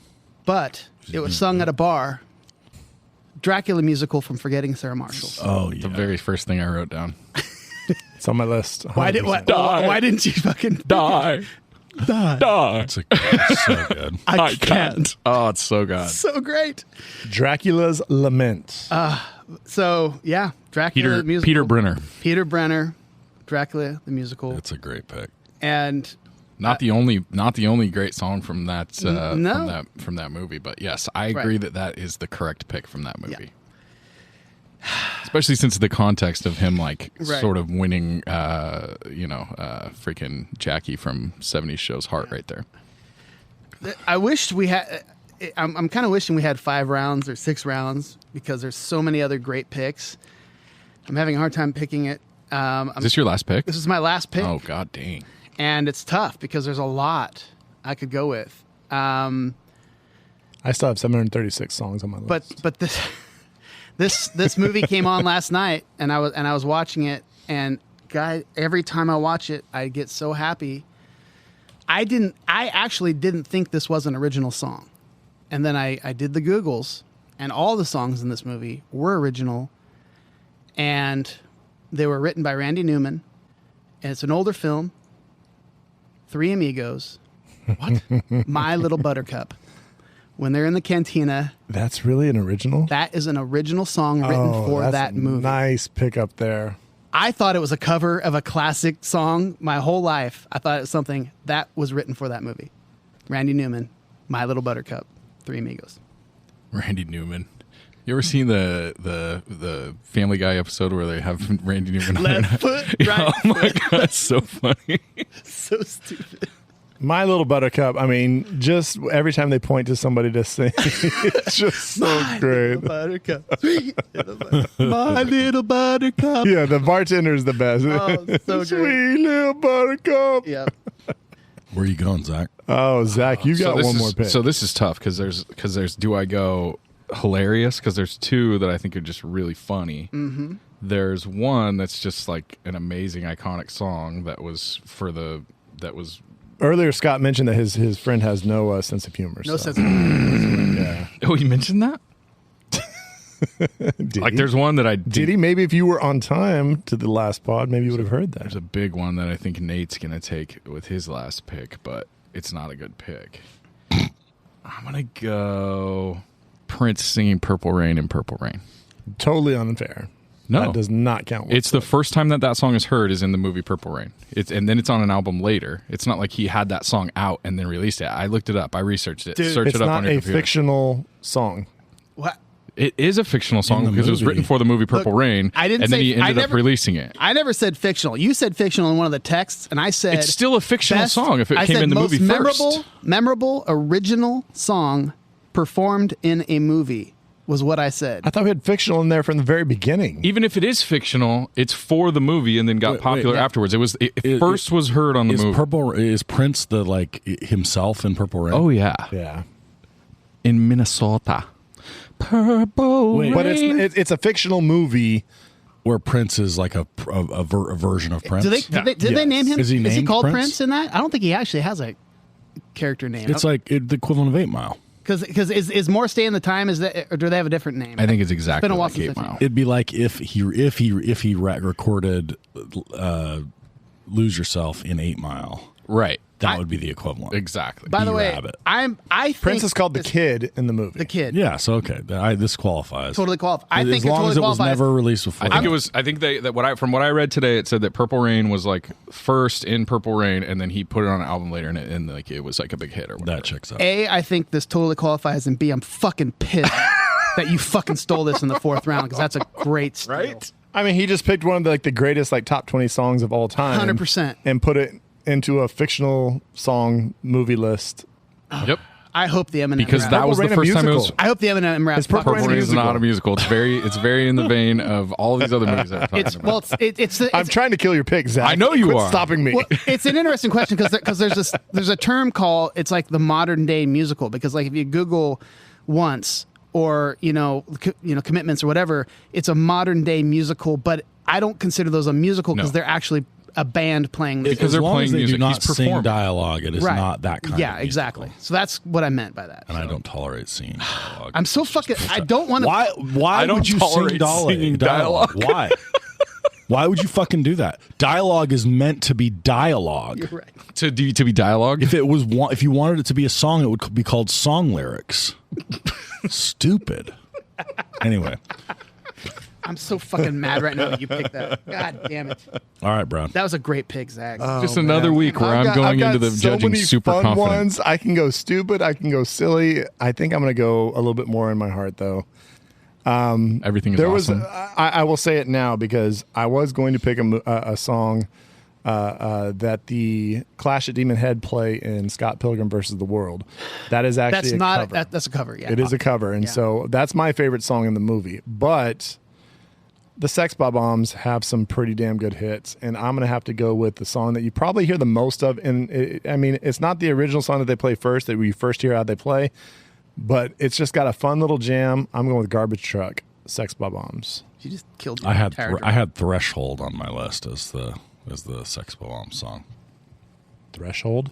but it was sung at a bar. Dracula musical from Forgetting Sarah Marshall. Oh, yeah. The very first thing I wrote down. It's on my list. Why 100%. why didn't you fucking Die. Die. It's so good. I can't. Oh, it's so good. So great. Dracula's Lament. So yeah, Dracula the musical. Peter Brenner. Peter Brenner, Dracula the musical, It's a great pick. and Not the only great song from that No. from that movie, but yes, I agree that is the correct pick from that movie. Especially since the context of him sort of winning freaking Jackie from 70s Show's heart right there. I wished we had. I'm kind of wishing we had 5 rounds or 6 rounds because there's so many other great picks. I'm having a hard time picking it. Is this your last pick? This is my last pick. Oh god dang. And it's tough because there's a lot I could go with. I still have 736 songs on my list. But this movie came on last night, and I was watching it, and guy, every time I watch it, I get so happy. I actually didn't think this was an original song, and then I did the Googles, and all the songs in this movie were original, and they were written by Randy Newman, and it's an older film. Three Amigos. What? My Little Buttercup. When they're in the cantina. That's really an original? That is an original song written for that's that a movie. Nice pickup there. I thought it was a cover of a classic song my whole life. I thought it was something that was written for that movie. Randy Newman, My Little Buttercup, Three Amigos. Randy Newman. You ever seen the Family Guy episode where they have Randy Newman on Left foot, right Oh my god, it's so funny. So stupid. My Little Buttercup, I mean, just every time they point to somebody to sing, it's just so great. Buttercup. My Little Buttercup. Yeah, the bartender is the best. Oh, so great. Sweet Little Buttercup. Yeah. Where are you going, Zach? Oh, Zach, you got this one is, more pick. So this is tough because there's do I go hilarious because there's 2 that I think are just really funny. Mm-hmm. There's one that's just like an amazing iconic song that was Earlier, Scott mentioned that his friend has no sense of humor. No so. sense of humor. Yeah. Oh, you mentioned that? Did There's one that I Did he? Maybe if you were on time to the last pod, maybe you would have heard that. There's a big one that I think Nate's gonna take with his last pick, but it's not a good pick. I'm gonna go Prince singing "Purple Rain" in "Purple Rain." Totally unfair. No, that does not count. It's the first time that song is heard is in the movie Purple Rain. And then it's on an album later. It's not like he had that song out and then released it. I looked it up. I researched it. Dude, Search It's it up not on your a computer. fictional song. What? It is a fictional song the because it was movie. written for the movie Purple Look, Rain. I didn't and then say- he I ended up never- releasing it. I never said fictional. You said fictional in one of the texts, and I said It's still a fictional best- song if it I came said in the most movie first. memorable original song performed in a movie was what I said. I thought we had fictional in there from the very beginning. Even if it is fictional, it's for the movie and then got Wait, popular wait. afterwards. It first was heard on the movie. Is Prince himself in Purple Rain? Oh yeah, Yeah. in Minnesota. Purple Rain. But it's a fictional movie. Where Prince is like a version of Prince. Did they name him? Is he named called Prince? Prince in that? I don't think he actually has a character name. It's like the equivalent of 8 Mile. Because is More Stay in the Time? Is that, or do they have a different name? I think it's exactly been a while like since 8 I've seen Mile. It'd be like if he recorded "Lose Yourself" in 8 Mile. Right. That would be the equivalent. Exactly. By the way, B-Rabbit. I think Prince is called the this- kid in the movie. The kid. Yeah, so okay, this qualifies. Totally qualified. I think as it long totally as it was qualifies. never released before. I think it was. I think from what I read today, it said that Purple Rain was like first in Purple Rain, and then he put it on an album later, and like it was like a big hit or whatever. that checks out. A, I think this totally qualifies, and B, I'm fucking pissed that you fucking stole this in the 4th round because that's a great steal. I mean, he just picked one of the greatest top 20 songs of all time. 100%. And put it into a fictional song movie list. Yep. I hope the Eminem Because rap. that was the Rain a first time it was. musical. I hope the Eminem rap. Is Purple Purple Rain Rain a is not a musical? musical. It's very in the vein of all these other movies that we're talking It's about. well, it's I'm trying to kill your pick, Zach. I know you Quit are. stopping me. well, it's an interesting question because there's a term called it's like the modern day musical because like if you Google Once or commitments or whatever, it's a modern day musical, but I don't consider those a musical because No. they're actually a band playing music. Because they're as long playing as they music, do not he's sing performing. dialogue, it is Right. not that kind of Yeah, musical. exactly. So that's what I meant by that. And I don't tolerate singing dialogue. I'm so fucking. I don't want to. Why I don't would you tolerate sing dialogue? singing dialogue. Why? Why would you fucking do that? Dialogue is meant to be dialogue. You're right. To be dialogue. If you wanted it to be a song, it would be called song lyrics. Stupid. Anyway, I'm so fucking mad right now that you picked that. God damn it. all right, Brown. That was a great pick, Zach. Just another week where I'm going into the so judging many super fun confident. ones. I can go stupid. I can go silly. I think I'm going to go a little bit more in my heart, though. Everything is There awesome. was, I will say it now because I was going to pick a song that the Clash at Demon Head play in Scott Pilgrim versus the World. That is actually That's a not. cover. That's a cover. Yeah. It is a cover, and Yeah. so that's my favorite song in the movie. But the Sex Bob-ombs have some pretty damn good hits, and I'm going to have to go with the song that you probably hear the most of. And it's not the original song that they play first, that we first hear how they play, but it's just got a fun little jam. I'm going with Garbage Truck, Sex Bob-ombs. You just killed. I had entire I had Threshold on my list as the Sex Bomb song. Threshold.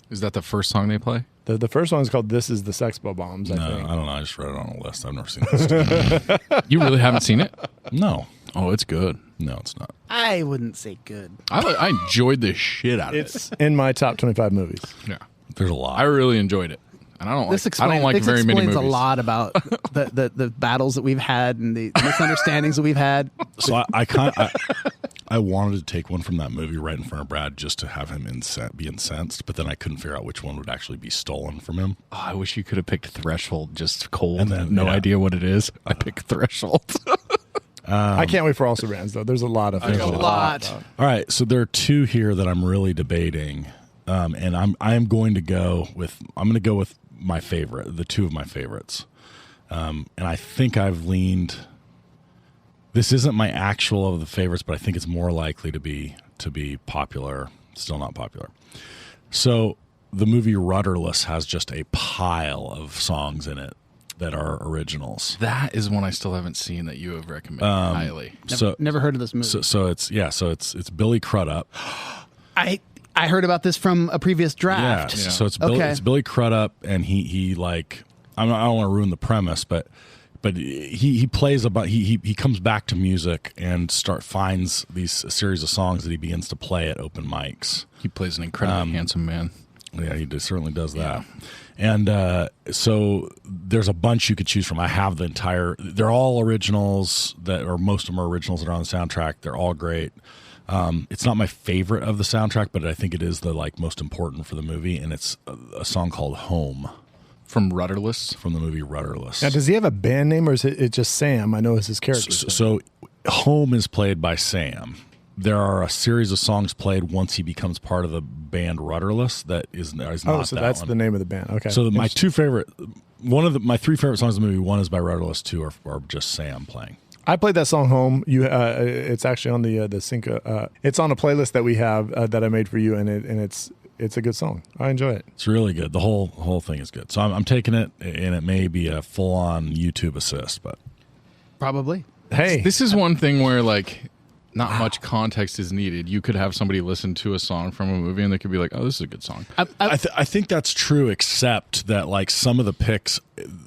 Is that the first song they play? The first one is called "This Is the Sex Bob-ombs." I No, think. I don't know. I just read it on a list. I've never seen this. You really haven't seen it? No, Oh, it's good. no, it's not. I wouldn't say good. I enjoyed the shit out of It's in my top 25 movies. it. Yeah, There's a lot. I really enjoyed it, and I don't This like. I don't like this very many explains movies. a lot about the battles that we've had and the misunderstandings that we've had. So I wanted to take one from that movie right in front of Brad just to have him be incensed, but then I couldn't figure out which one would actually be stolen from him. Oh, I wish you could have picked Threshold just cold And and then, no yeah. idea what it is. I picked Threshold. I can't wait for Also Rans though. There's a lot of There's a lot. All right, so there are two here that I'm really debating, and I am going to go with my favorite, the two of my favorites, and I think I've leaned. This isn't my actual of the favorites, but I think it's more likely to be popular. Still not popular. So the movie Rudderless has just a pile of songs in it that are originals. That is one I still haven't seen that you have recommended highly. Never heard of this movie. So it's Billy Crudup. I heard about this from a previous draft. Yeah. So it's Okay. it's Billy Crudup, and he like I don't want to ruin the premise, but he plays about he comes back to music and finds these series of songs that he begins to play at open mics. He plays an incredibly handsome man. Yeah, certainly does that. And so there's a bunch you could choose from. I have the entire. They're all originals or most of them are originals that are on the soundtrack. They're all great. It's not my favorite of the soundtrack, but I think it is the most important for the movie, and it's a song called "Home" From Rudderless. from the movie Rudderless. Now, does he have a band name or is it just Sam? I know it's his character. So "Home" is played by Sam. There are a series of songs played once he becomes part of the band Rudderless. That is not so that that's one. the name of the band. Okay. So my two favorite, my three favorite songs in the movie, one is by Rudderless, two are just Sam playing. I played that song "Home." It's actually on the sync. It's on a playlist that we have that I made for you, and it's a good song. I enjoy it. It's really good. The whole thing is good. So I'm taking it, and it may be a full on YouTube assist, but Probably. Hey, This is one thing where not much context is needed. You could have somebody listen to a song from a movie and they could be like, "Oh, this is a good song." I think that's true, except that some of the picks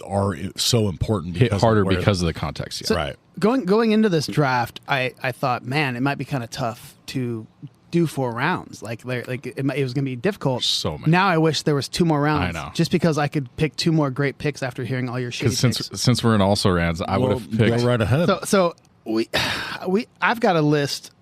are so important. Hit because harder of where- because of the context. Yeah. right. Going into this draft, I thought, man, it might be kind of tough to do 4 rounds. It was going to be difficult. So many. Now I wish there was 2 more rounds. I know. Just because I could pick 2 more great picks after hearing all your shitty Because picks. since we're in Also Rans, I would have picked. Go right ahead. So I've got a list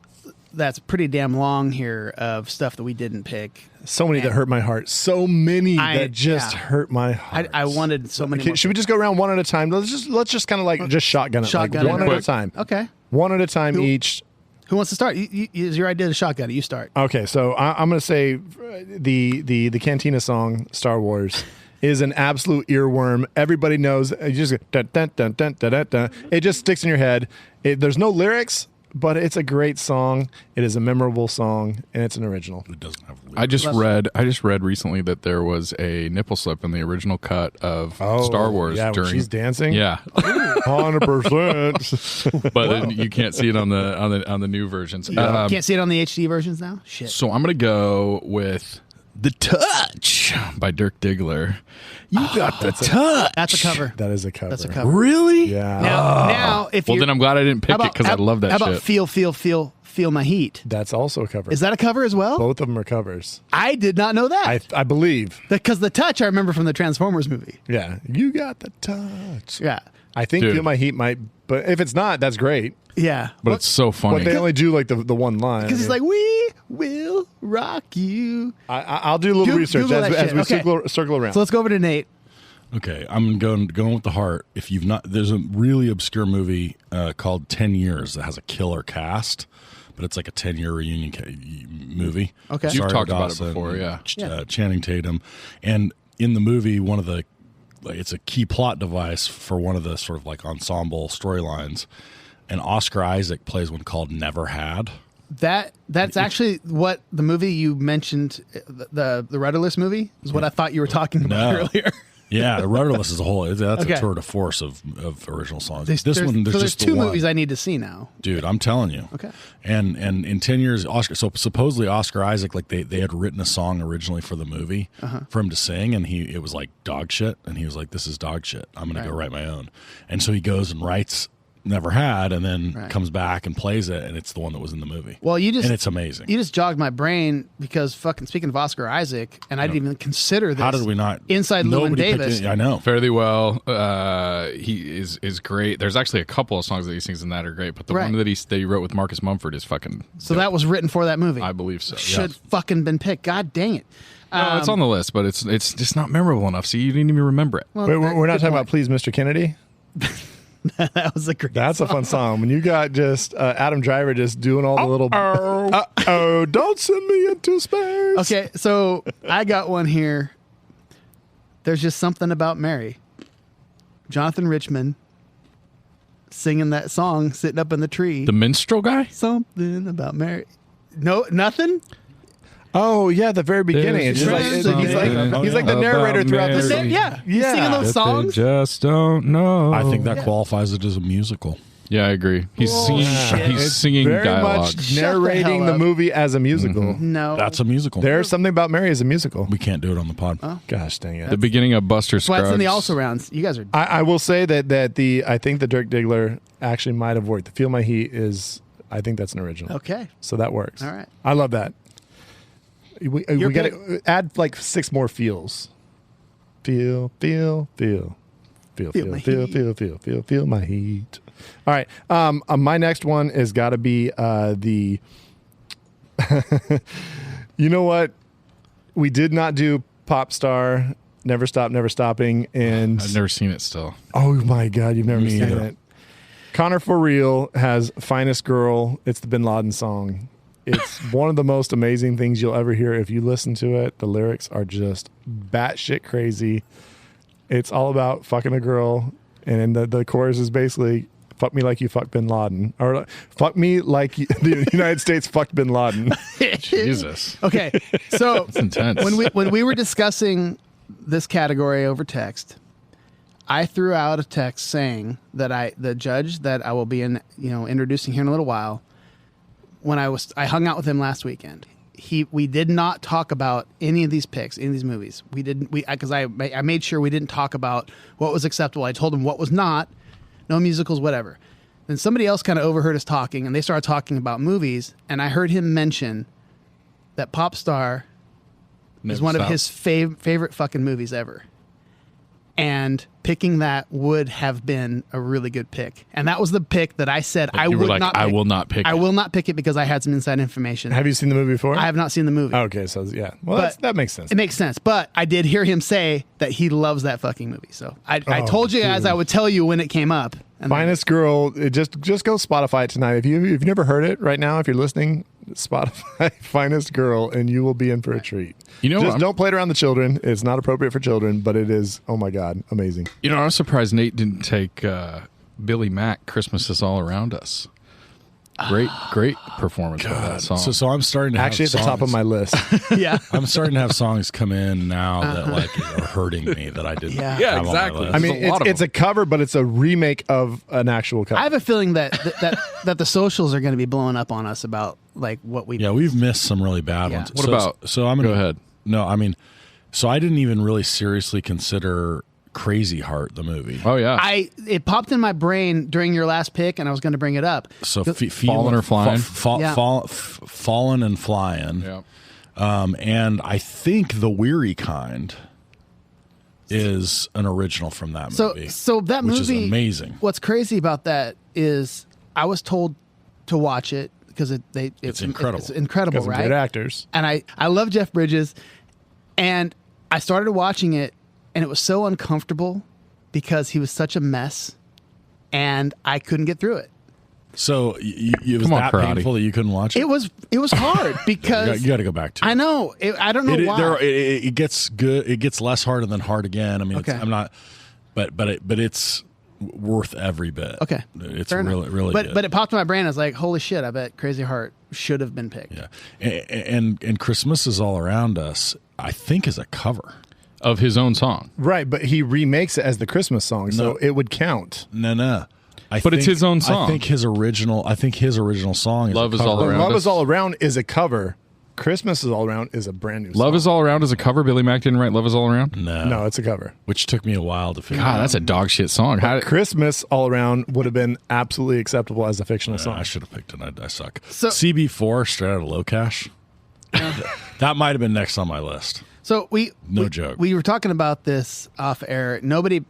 that's pretty damn long here of stuff that we didn't pick. so many that hurt my heart. So many that just yeah. hurt my heart. I wanted so many. Okay, more should we just go around one at a time? Let's just kind of just shotgun it. Shotgun it. One at a Quick. time. Okay. One at a time each. Who wants to start? Is your idea to shotgun it? You start. Okay, so I'm going to say the Cantina song Star Wars is an absolute earworm. Everybody knows. You just go, dun, dun, dun, dun, dun, dun, dun. It just sticks in your head. There's no lyrics, but it's a great song. It is a memorable song, and it's an original. It doesn't have lyrics. I just read recently that there was a nipple slip in the original cut of Star Wars yeah, when during she's dancing. Yeah, 100%. but then you can't see it on the new versions. Can't see it on the HD versions now? Shit. So I'm gonna go with "The Touch" by Dirk Diggler. You got the touch. That's a cover. That is a cover. That's a cover. Really? Yeah. Now if Well, you then I'm glad I didn't pick it because I love that How about shit. Feel My Heat? That's also a cover. Is that a cover as well? Both of them are covers. I did not know that. I believe. Because the touch I remember from the Transformers movie. Yeah. You got the touch. Yeah. I think Dude. Feel My Heat might, but if it's not, that's great. Yeah. But it's so funny. But they only do like the one line. Because he's like, we will rock you. I'll do a little research Google that as we shit. Okay. circle around. So let's go over to Nate. Okay, I'm going with the heart. If you've not, there's a really obscure movie called 10 Years that has a killer cast, but it's like a 10-year reunion movie. Okay. You've Sarah talked about it Dawson, before, yeah. Channing Tatum, and in the movie, one of the it's a key plot device for one of the sort of like ensemble storylines, and Oscar Isaac plays one called Never Had. That's actually what the movie you mentioned, the Rudderless movie, is what I thought you were talking about earlier. Yeah, the Rudderless is a whole. That's Okay. a tour de force of original songs. There's There's just two the one. movies I need to see now. Dude, I'm telling you. Okay. And in 10 years, Oscar. So supposedly Oscar Isaac, like they had written a song originally for the movie for him to sing, and it was like dog shit, and he was like, "This is dog shit. I'm gonna go write my own." And so he goes and writes Never Had, and then comes back and plays it, and it's the one that was in the movie. Well, and it's amazing. You just jogged my brain because fucking speaking of Oscar Isaac, and I didn't even consider this. How did we not? Inside Llewyn Nobody picked Davis? it. I know. Fairly Well. He is great. There's actually a couple of songs that he sings in that are great, but the Right. one that he wrote with Marcus Mumford is fucking. So dope. that was written for that movie. I believe so. Should Yeah. fucking been picked. God dang it. No, it's on the list, but it's just not memorable enough. So you didn't even remember it. Well, Wait, we're not good talking point. about Please Mr. Kennedy? That was a great. That's a fun song. When you got just Adam Driver just doing all the little don't send me into space. Okay, so I got one here. There's just something about Mary. Jonathan Richman singing that song, sitting up in the tree. The minstrel guy. Something about Mary. No, nothing. Oh yeah, the very beginning. It's just like, he's like the narrator throughout Mary. the song. Yeah, he's singing those That songs. they just don't know. I think that qualifies it as a musical. Yeah, I agree. He's Shit. singing Very dialogue. much narrating hell the up. movie as a musical. No, That's a musical. There's something about Mary as a musical. We can't do it on the pod. Gosh dang it. The beginning of Buster That's why Scruggs. it's in the also rounds. You guys are. I will say that I think the Dirk Diggler actually might have worked. The Feel My Heat is, I think that's an original. Okay. So that works. All right. I love that. We Your got pick? to add like 6 more feels. Feel my heat. feel my heat. All right. My next one has got to be the. You know what? We did not do Pop Star, Never Stop, Never Stopping, and I've never seen it still. oh my God, you've never Me seen either. it. Connor For Real has Finest Girl. It's the Bin Laden song. It's one of the most amazing things you'll ever hear. If you listen to it, the lyrics are just batshit crazy. It's all about fucking a girl, and the chorus is basically "fuck me like you fucked Bin Laden," or "fuck me like the United States fucked Bin Laden." Jesus. Okay, so It's intense. when we were discussing this category over text, I threw out a text saying that the judge that I will be introducing here in a little while, when I hung out with him last weekend, we did not talk about any of these picks, any of these movies. We didn't because I made sure we didn't talk about what was acceptable. I told him what was not, no musicals, whatever. Then somebody else kind of overheard us talking, and they started talking about movies, and I heard him mention that Pop Star is one of his favorite fucking movies ever. And picking that would have been a really good pick. And that was the pick that I said I you were would like, not pick. I will not pick I it. will not pick it because I had some inside information. Have you seen the movie before? I have not seen the movie. Okay, so yeah. Well, But- that makes sense. It makes sense. But I did hear him say that he loves that fucking movie. So I told you guys dude. I would tell you when it came up. And then- Finest Girl, just go Spotify it tonight. If you've never heard it right now, if you're listening, Spotify Finest Girl, and you will be in for a treat. You know, just don't play it around the children. It's not appropriate for children, but it is, oh my God, amazing. I'm surprised Nate didn't take Billy Mack, Christmas is All Around Us. Great performance of that song. So I'm starting to Actually, have at the top of my list. Yeah. I'm starting to have songs come in now that like are hurting me that I didn't. Yeah. Yeah, have on my exactly. list. I mean, There's a lot of it's a cover, but it's a remake of an actual cover. I have a feeling that the socials are going to be blowing up on us about like what we. Yeah, we've missed some really bad Yeah. ones. What about- So I'm gonna go ahead. No, I mean, so I didn't even really seriously consider Crazy Heart the movie. Oh yeah. It popped in my brain during your last pick, and I was going to bring it up. So Fallen or Flying? Yeah. Fallen and Flying. yeah. And I think The Weary Kind is an original from that movie. So that which movie is amazing. What's crazy about that is I was told to watch it because It's incredible. It's incredible, Got some right? great actors. And I love Jeff Bridges, and I started watching it, and it was so uncomfortable because he was such a mess, and I couldn't get through it. So it was Come on, that Karate. painful that you couldn't watch it? It was hard because you got to go back to it. I know I don't know why. It gets good. It gets less hard and then hard again. I mean, Okay. I'm not, but it's worth every bit. Okay, It's fair really enough. really But good. but it popped in my brain. I was like, holy shit! I bet Crazy Heart should have been picked. Yeah, and Christmas is all around us. I think is a cover. Of his own song. Right, but he remakes it as the Christmas song, so No. it would count. No. But it's his own song. I think his original song is Love a is All cover. Around Love Us. is All Around is a cover. Christmas is All Around is a brand new song. Love is All Around is a cover. Billy Mack didn't write Love is All Around? No, it's a cover. Which took me a while to figure God, out. that's a dog shit song. How, Christmas All Around would have been absolutely acceptable as a fictional I song. should have picked it. I suck. So- CB4 straight out of Low Cash. That might have been next on my list. So No joke. We were talking about this off air. Nobody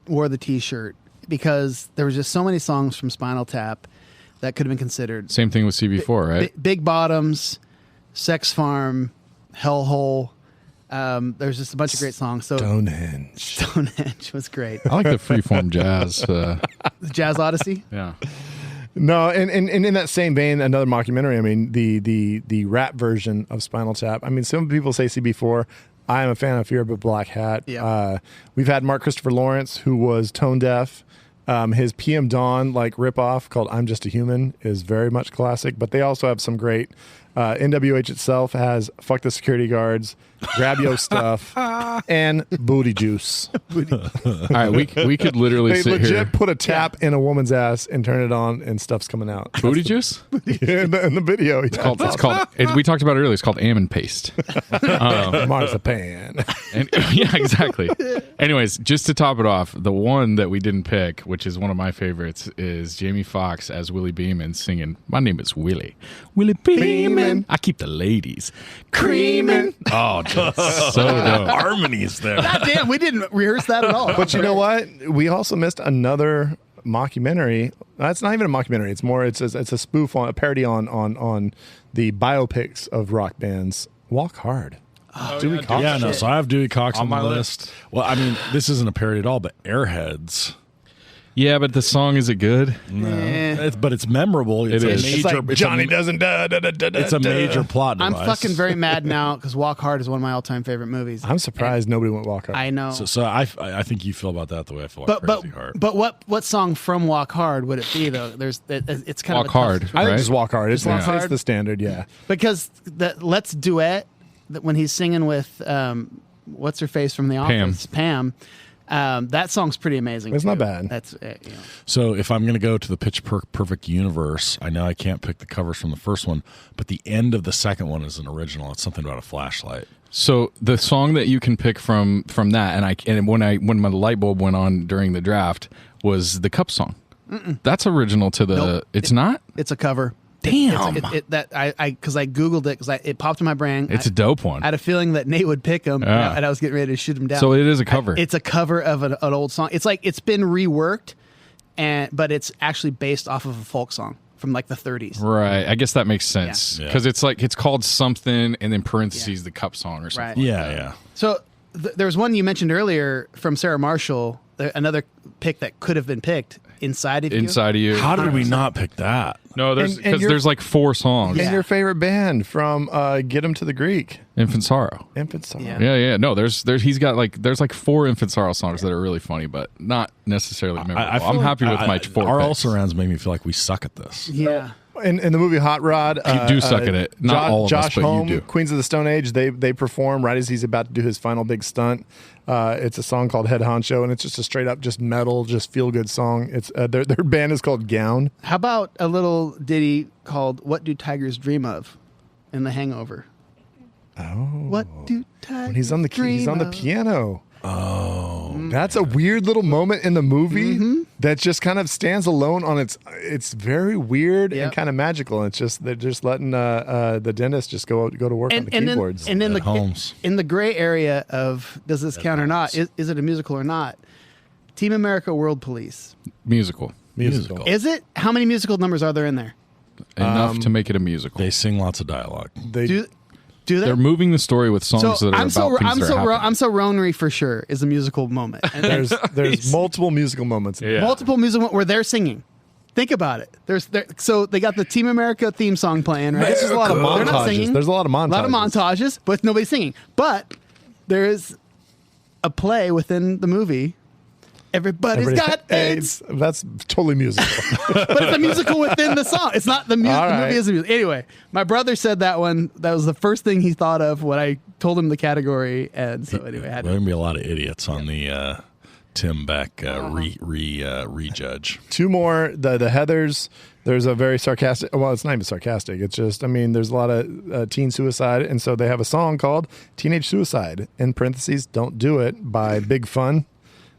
wore the T-shirt because there was just so many songs from Spinal Tap that could have been considered. same thing with CB4, right? Big Bottoms, Sex Farm, Hellhole. There's just a bunch of great songs. So Stonehenge. Stonehenge was great. I like the freeform jazz. The Jazz Odyssey. Yeah. No, and in that same vein, another mockumentary. I mean, the rap version of Spinal Tap. I mean, some people say CB4. I am a fan of Fear of a Black Hat. Yeah. We've had Mark Christopher Lawrence, who was tone deaf. His PM Dawn ripoff called "I'm Just a Human" is very much classic. But they also have some great. NWH itself has "Fuck the Security Guards," "Grab Your Stuff," and "Booty Juice." All right, we could literally They sit legit here. put a tap in a woman's ass and turn it on, and stuff's coming out. Booty juice? in the video. It's called we talked about it earlier. It's called almond paste. Marzipan. And, yeah, exactly. Anyways, just to top it off, the one that we didn't pick, which is one of my favorites, is Jamie Foxx as Willie Beeman singing, "My name is Willie. Willie Beeman. I keep the ladies creaming." Oh, dude, so dope. Harmonies there. God damn, we didn't rehearse that at all. But you know what? We also missed another mockumentary. That's not even a mockumentary. It's more. It's a spoof on a parody on the biopics of rock bands. Walk Hard. Dewey Cox. Yeah, no. So I have Dewey Cox on my my list. Well, I mean, this isn't a parody at all, but Airheads. Yeah, but the song, is it good? But it's memorable. It's It a is. major. It's like Johnny a, doesn't. It's a major plot I'm device. fucking very mad now because Walk Hard is one of my all-time favorite movies. I'm surprised nobody went Walk Hard. I know. So I think you feel about that the way I feel about but Crazy Heart. but what song from Walk Hard would it be though? It's kind Walk of a tough- Hard. I think Right? just Walk Hard. It's, Walk it's Hard? the standard. Yeah. because the Let's Duet that when he's singing with what's her face from The Office, Pam. That song's pretty amazing. It's not too. bad. That's So if I'm going to go to the Pitch Perfect universe, I know I can't pick the covers from the first one, but the end of the second one is an original. It's something about a flashlight. So the song that you can pick from that, and when my light bulb went on during the draft, was the Cup song. That's original to the. Nope. It's not. it's a cover. Damn. That I because I googled it because it popped in my brain. It's a dope one. I had a feeling that Nate would pick him, Yeah. and I was getting ready to shoot him down. So it is a cover. It's a cover of an old song. It's like it's been reworked, but it's actually based off of a folk song from like the 30s. Right. I guess that makes sense Yeah. because it's called something and then parentheses the Cup song or something. Right. Yeah. So there was one you mentioned earlier from Sarah Marshall, another pick that could have been picked, Inside of You. Inside of You. How did we not pick that? No, there's And because you're- there's like 4 songs. Yeah. And your favorite band from Get 'Em to the Greek, Infant Sorrow. Infant Song. Yeah. Yeah. No, there's he's got there's 4 Infant Sorrow songs that are really funny, but not necessarily memorable. I feel I'm like happy with my 4 Our picks. also rounds make me feel like we suck at this. Yeah. in the movie Hot Rod, You do suck at it. Not all of Josh us, but Homme, you do. Queens of the Stone Age, they perform right as he's about to do his final big stunt. It's a song called Head Honcho, and it's just a straight up just metal, just feel good song. It's their band is called Gown. How about a little ditty called "What Do Tigers Dream Of" in The Hangover? Oh, What do tigers when he's on the dream of? piano. Oh, that's a weird little moment in the movie that just kind of stands alone on its. It's very weird and kind of magical. It's just they're just letting the dentist just go to work on the keyboards. And in Holmes. in the gray area of does this count or not? Is it a musical or not? Team America World Police. Musical. Is it? How many musical numbers are there in there? Enough to make it a musical. They sing lots of dialogue. Do they? They're moving the story with songs that are about things that are happening. I'm so Ronery for sure is a musical moment. And There's multiple musical moments. Yeah. multiple musical where they're singing. Think about it. So they got the Team America theme song playing, right? There's a lot of They're not montages. singing. There's a lot of montages. A lot of montages, but nobody's singing. But there is a play within the movie. Everybody's got AIDS. That's totally musical. But it's a musical within the song. It's not the music. All The right. movie is a music. Anyway, my brother said that one. That was the first thing he thought of when I told him the category. And so anyway, I had There's to. gonna be a lot of idiots on the Tim Beck rejudge. Two more. The Heathers. There's a very sarcastic. Well, it's not even sarcastic. It's just. I mean, there's a lot of teen suicide, and so they have a song called "Teenage Suicide." In parentheses, "Don't Do It" by Big Fun.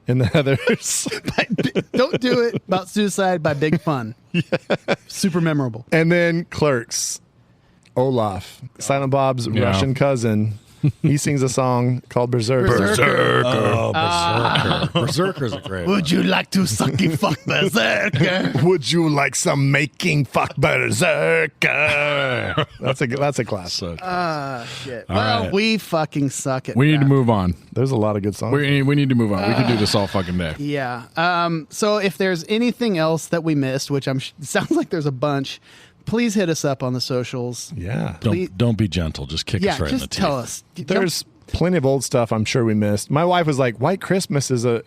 In the Heathers. Don't do it about suicide by Big Fun. Super memorable. And then Clerks. Olaf, Silent Bob's Russian cousin. He sings a song called Berserker. Berserker. Oh, Berserker. Berserker's a great one. Would you like to sucky fuck Berserker? Would you like some making fuck Berserker? That's a classic. Shit. All Well, right. we fucking suck at We need to that. move on. There's a lot of good songs. We need to move on. We could do this all fucking day. Yeah. So if there's anything else that we missed, which sounds like there's a bunch, please hit us up on the socials. Yeah. Don't be gentle. Just kick us right in the just teeth. tell us. There's plenty of old stuff I'm sure we missed. My wife was like, White Christmas is a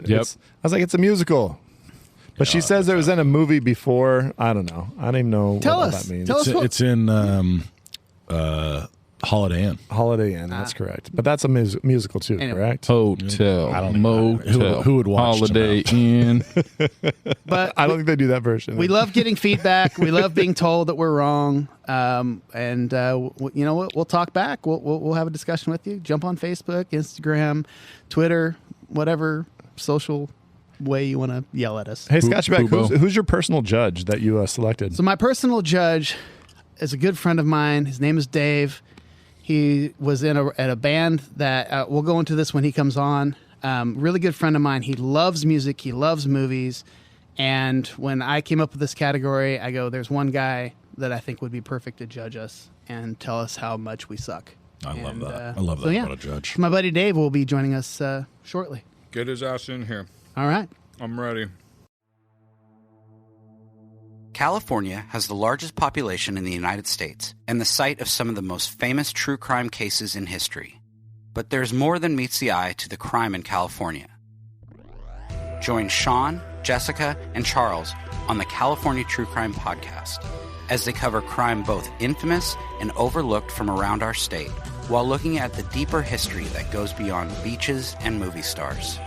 Yep. I was like, it's a musical. But she says it was in a movie before. I don't know. I don't even know Tell what us. that means. Tell us what. It's in Holiday Inn. Holiday Inn, that's correct. But that's a musical too, Anyway. correct? Hotel, I don't- motel, who would watch Holiday tonight? Inn. But I don't think they do that version. we love getting feedback. We love being told that we're wrong. And you know what? We'll talk back. We'll have a discussion with you. Jump on Facebook, Instagram, Twitter, whatever social way you want to yell at us. Hey, Scotchback, Fubo. who's your personal judge that you selected? So my personal judge is a good friend of mine. His name is Dave. He was at a band that we'll go into this when he comes on. Really good friend of mine. He loves music. He loves movies. And when I came up with this category, I go, there's one guy that I think would be perfect to judge us and tell us how much we suck. I love And, that. I love that so, yeah. about a judge. My buddy Dave will be joining us shortly. Get his ass in here. All right. I'm ready. California has the largest population in the United States and the site of some of the most famous true crime cases in history. But there's more than meets the eye to the crime in California. Join Sean, Jessica, and Charles on the California True Crime Podcast as they cover crime both infamous and overlooked from around our state, while looking at the deeper history that goes beyond beaches and movie stars.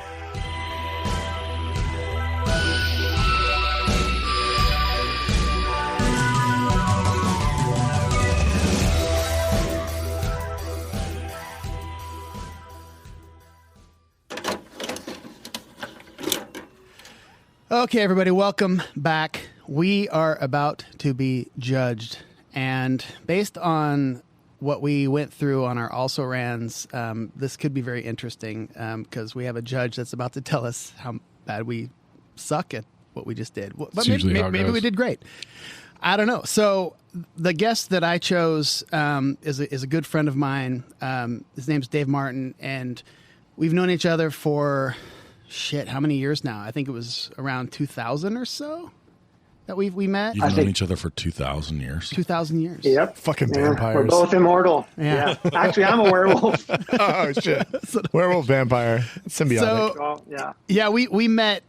Okay, everybody, welcome back. We are about to be judged. And based on what we went through on our Also Rans, this could be very interesting because we have a judge that's about to tell us how bad we suck at what we just did. But usually how it maybe goes. we did great. I don't know. So the guest that I chose is a good friend of mine. His name's Dave Martin, and we've known each other for... how many years now? I think it was around 2000 or so. that we met? You've known each other for 2,000 years. 2,000 years. Yep. Fucking Yeah, vampires. we're both immortal. Yeah. Actually, I'm a werewolf. Oh shit! Werewolf vampire symbiotic. So Well, yeah. yeah, we met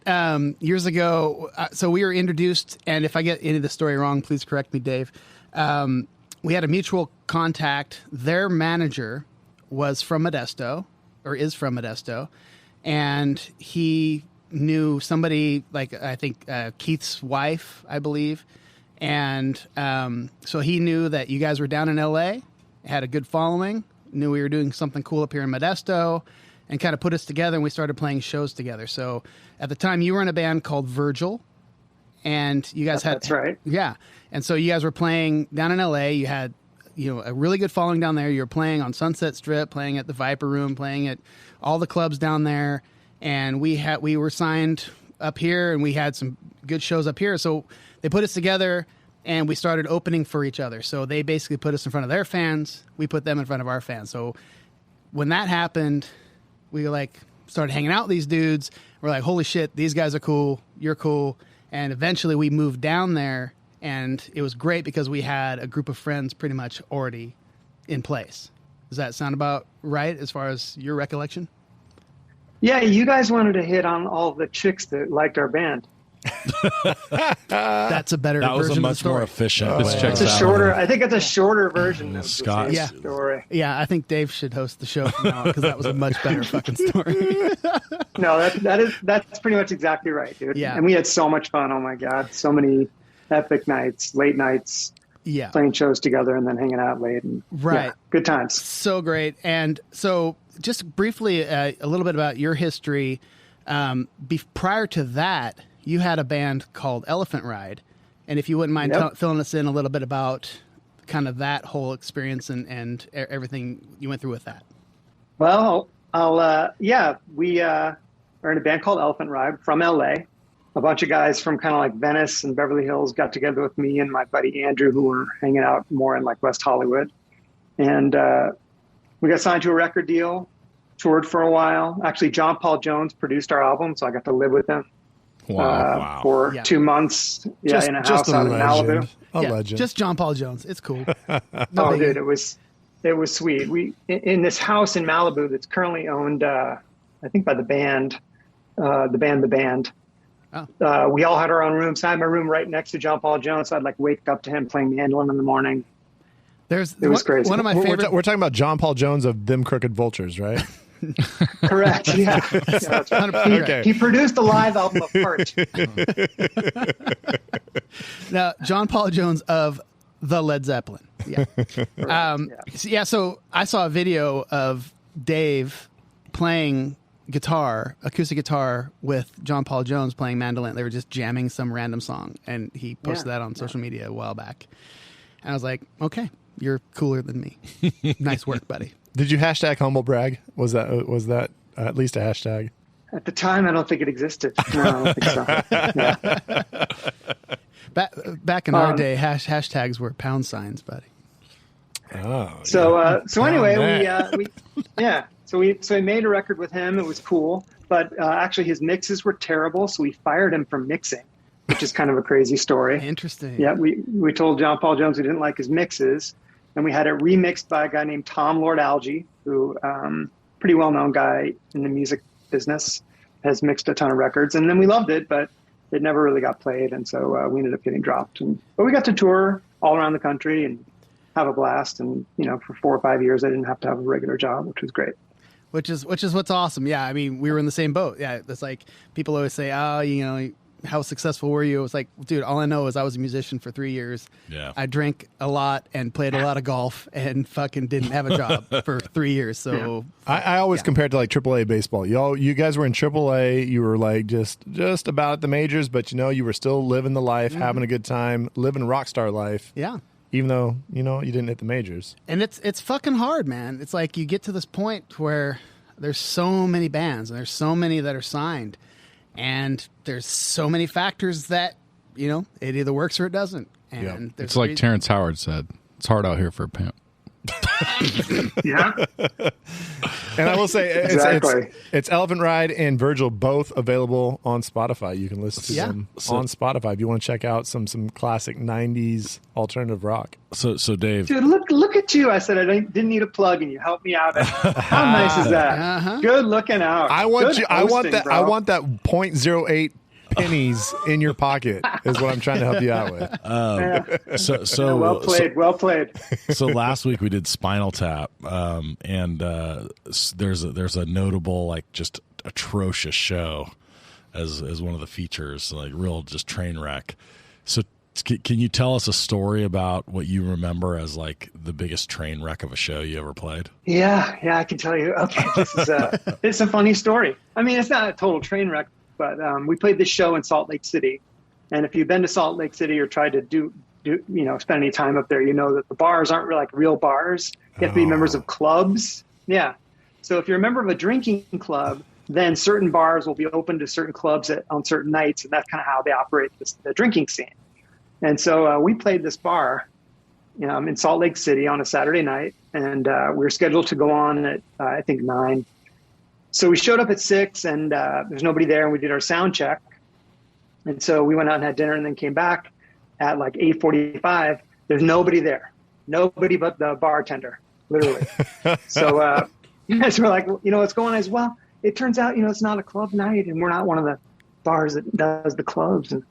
years ago. So we were introduced, and if I get any of the story wrong, please correct me, Dave. We had a mutual contact. Their manager was from Modesto, or is from Modesto, and he knew somebody, like I think Keith's wife, I believe. And so he knew that you guys were down in L.A., had a good following, knew we were doing something cool up here in Modesto, and kind of put us together, and we started playing shows together. So at the time, you were in a band called Virgil, and you guys had... That's right. Yeah. And so you guys were playing down in L.A., you had a really good following down there. You were playing on Sunset Strip, playing at the Viper Room, playing at all the clubs down there. And we were signed up here, and we had some good shows up here. So they put us together, and we started opening for each other. So they basically put us in front of their fans. We put them in front of our fans. So when that happened, we started hanging out with these dudes. We're like, holy shit, these guys are cool. You're cool. And eventually we moved down there, and it was great because we had a group of friends pretty much already in place. Does that sound about right as far as your recollection? Yeah, you guys wanted to hit on all the chicks that liked our band. That's a better That was version a of the much story. more efficient. This way. checks It's a out. shorter. I think it's a shorter version of the Scott. same Yeah. story. Yeah, I think Dave should host the show from now on because that was a much better fucking story. No, that's pretty much exactly right, dude. Yeah. And we had so much fun. Oh my god, so many epic nights, late nights, Yeah. playing shows together, and then hanging out late. And, Right. yeah, good times. So great. And so just briefly, a little bit about your history. Prior to that, you had a band called Elephant Ride. And if you wouldn't mind Yep. filling us in a little bit about kind of that whole experience and everything you went through with that. Well, we are in a band called Elephant Ride from LA. A bunch of guys from kind of like Venice and Beverly Hills got together with me and my buddy Andrew, who were hanging out more in like West Hollywood. And we got signed to a record deal, toured for a while. Actually, John Paul Jones produced our album, so I got to live with him Wow. for Yeah. 2 months. Yeah, in a house out in Malibu. A Yeah, legend. just John Paul Jones. It's cool. Oh, biggie. dude, it was sweet. We in this house in Malibu that's currently owned, I think, by the band. The band. Oh. We all had our own rooms. I had my room right next to John Paul Jones, so I'd like wake up to him playing mandolin in the morning. It was crazy. One of my We're favorite. we're talking about John Paul Jones of Them Crooked Vultures, right? Correct. Yeah. Yeah, that's right. 100% Okay. He produced a live album of Heart. Now, John Paul Jones of the Led Zeppelin. Yeah. So I saw a video of Dave playing acoustic guitar with John Paul Jones playing mandolin. They were just jamming some random song, and he posted that on social media a while back. And I was like, okay, you're cooler than me. Nice work, buddy. Did you hashtag humble brag? Was that at least a hashtag? At the time, I don't think it existed. No, I don't think so. Yeah. Back in our day, hashtags were pound signs, buddy. Oh. So anyway, that. we made a record with him. It was cool, but actually his mixes were terrible, so we fired him from mixing, which is kind of a crazy story. Interesting. Yeah, we told John Paul Jones we didn't like his mixes, and we had it remixed by a guy named Tom Lord Alge, who pretty well-known guy in the music business, has mixed a ton of records, and then we loved it, but it never really got played, and so we ended up getting dropped. But we got to tour all around the country and have a blast, and for 4 or 5 years I didn't have to have a regular job, which was great. Which is what's awesome. Yeah, I mean, we were in the same boat. Yeah, it's like people always say, "Oh, how successful were you?" It was like, dude, all I know is I was a musician for 3 years. Yeah. I drank a lot and played a lot of golf and fucking didn't have a job for 3 years. So I always compare it to like AAA baseball. You guys were in AAA. You were like just about at the majors, but you were still living the life, having a good time, living rock star life. yeah. Even though you didn't hit the majors. And it's fucking hard, man. It's like you get to this point where there's so many bands and there's so many that are signed, and there's so many factors that it either works or it doesn't. And there's It's like Terrence Howard said, it's hard out here for a pimp. Yeah. And I will say, Exactly. it's Elephant Ride and Virgil both available on Spotify. You can listen to them on Spotify if you want to check out some classic '90s alternative rock. So Dave, Dude, look at you. I said I didn't need a plug, and you helped me out. How nice is that? Uh-huh. Good looking out. I want Good you. I want hosting, that. bro. I want that .08 pennies in your pocket. Is what I'm trying to help you out with. so Well played. Well played. So last week we did Spinal Tap, and there's a notable, like, just atrocious show as one of the features, like real just train wreck. So can you tell us a story about what you remember as like the biggest train wreck of a show you ever played? Yeah, I can tell you. Okay, this is it's a funny story. I mean, it's not a total train wreck, but we played this show in Salt Lake City, and if you've been to Salt Lake City or tried to do spend any time up there, you know that the bars aren't really like real bars. You have to be members of clubs. Yeah, so if you're a member of a drinking club, then certain bars will be open to certain clubs on certain nights, and that's kind of how they operate the drinking scene. And so we played this bar in Salt Lake City on a Saturday night, and we were scheduled to go on at, I think, 9. So we showed up at 6, and there's nobody there, and we did our sound check. And so we went out and had dinner and then came back at like 8:45. There's nobody there. Nobody but the bartender, literally. So we're like, what's going on? As well, it turns out, it's not a club night, and we're not one of the bars that does the clubs. And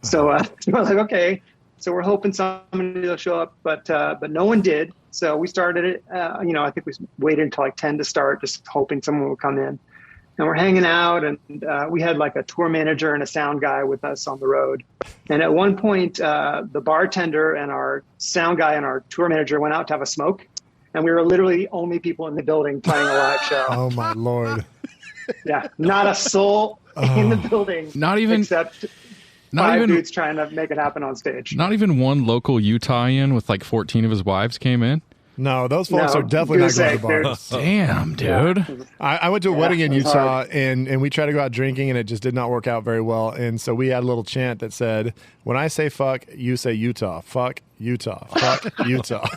so we're like, okay. So we're hoping somebody will show up, but no one did. So we started it. I think we waited until like 10 to start, just hoping someone would come in. And we're hanging out, and we had like a tour manager and a sound guy with us on the road. And at one point, the bartender and our sound guy and our tour manager went out to have a smoke, and we were literally the only people in the building playing a live show. Oh my Lord! Yeah, not a soul in the building, Not even except five dudes trying to make it happen on stage. Not even one local Utah-ian with like 14 of his wives came in. No, those folks are definitely not going to the bars. Damn, dude. Yeah. I went to a wedding in Utah, and we tried to go out drinking, and it just did not work out very well. And so we had a little chant that said, when I say fuck, you say Utah. Fuck Utah. Fuck Utah.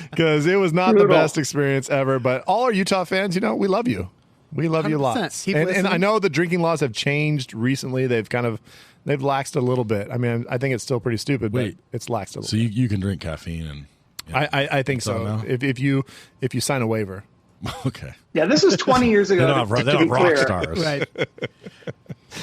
Because it was not the best experience ever. But all our Utah fans, we love you. We love you 100%. lots. Keep And listening. I know the drinking laws have changed recently. They've laxed a little bit. I mean, I think it's still pretty stupid, but it's laxed a little So bit. you can drink caffeine and. I think so. now? If you sign a waiver. Okay. Yeah, this was 20 years ago. They don't have rock clear. stars. Right.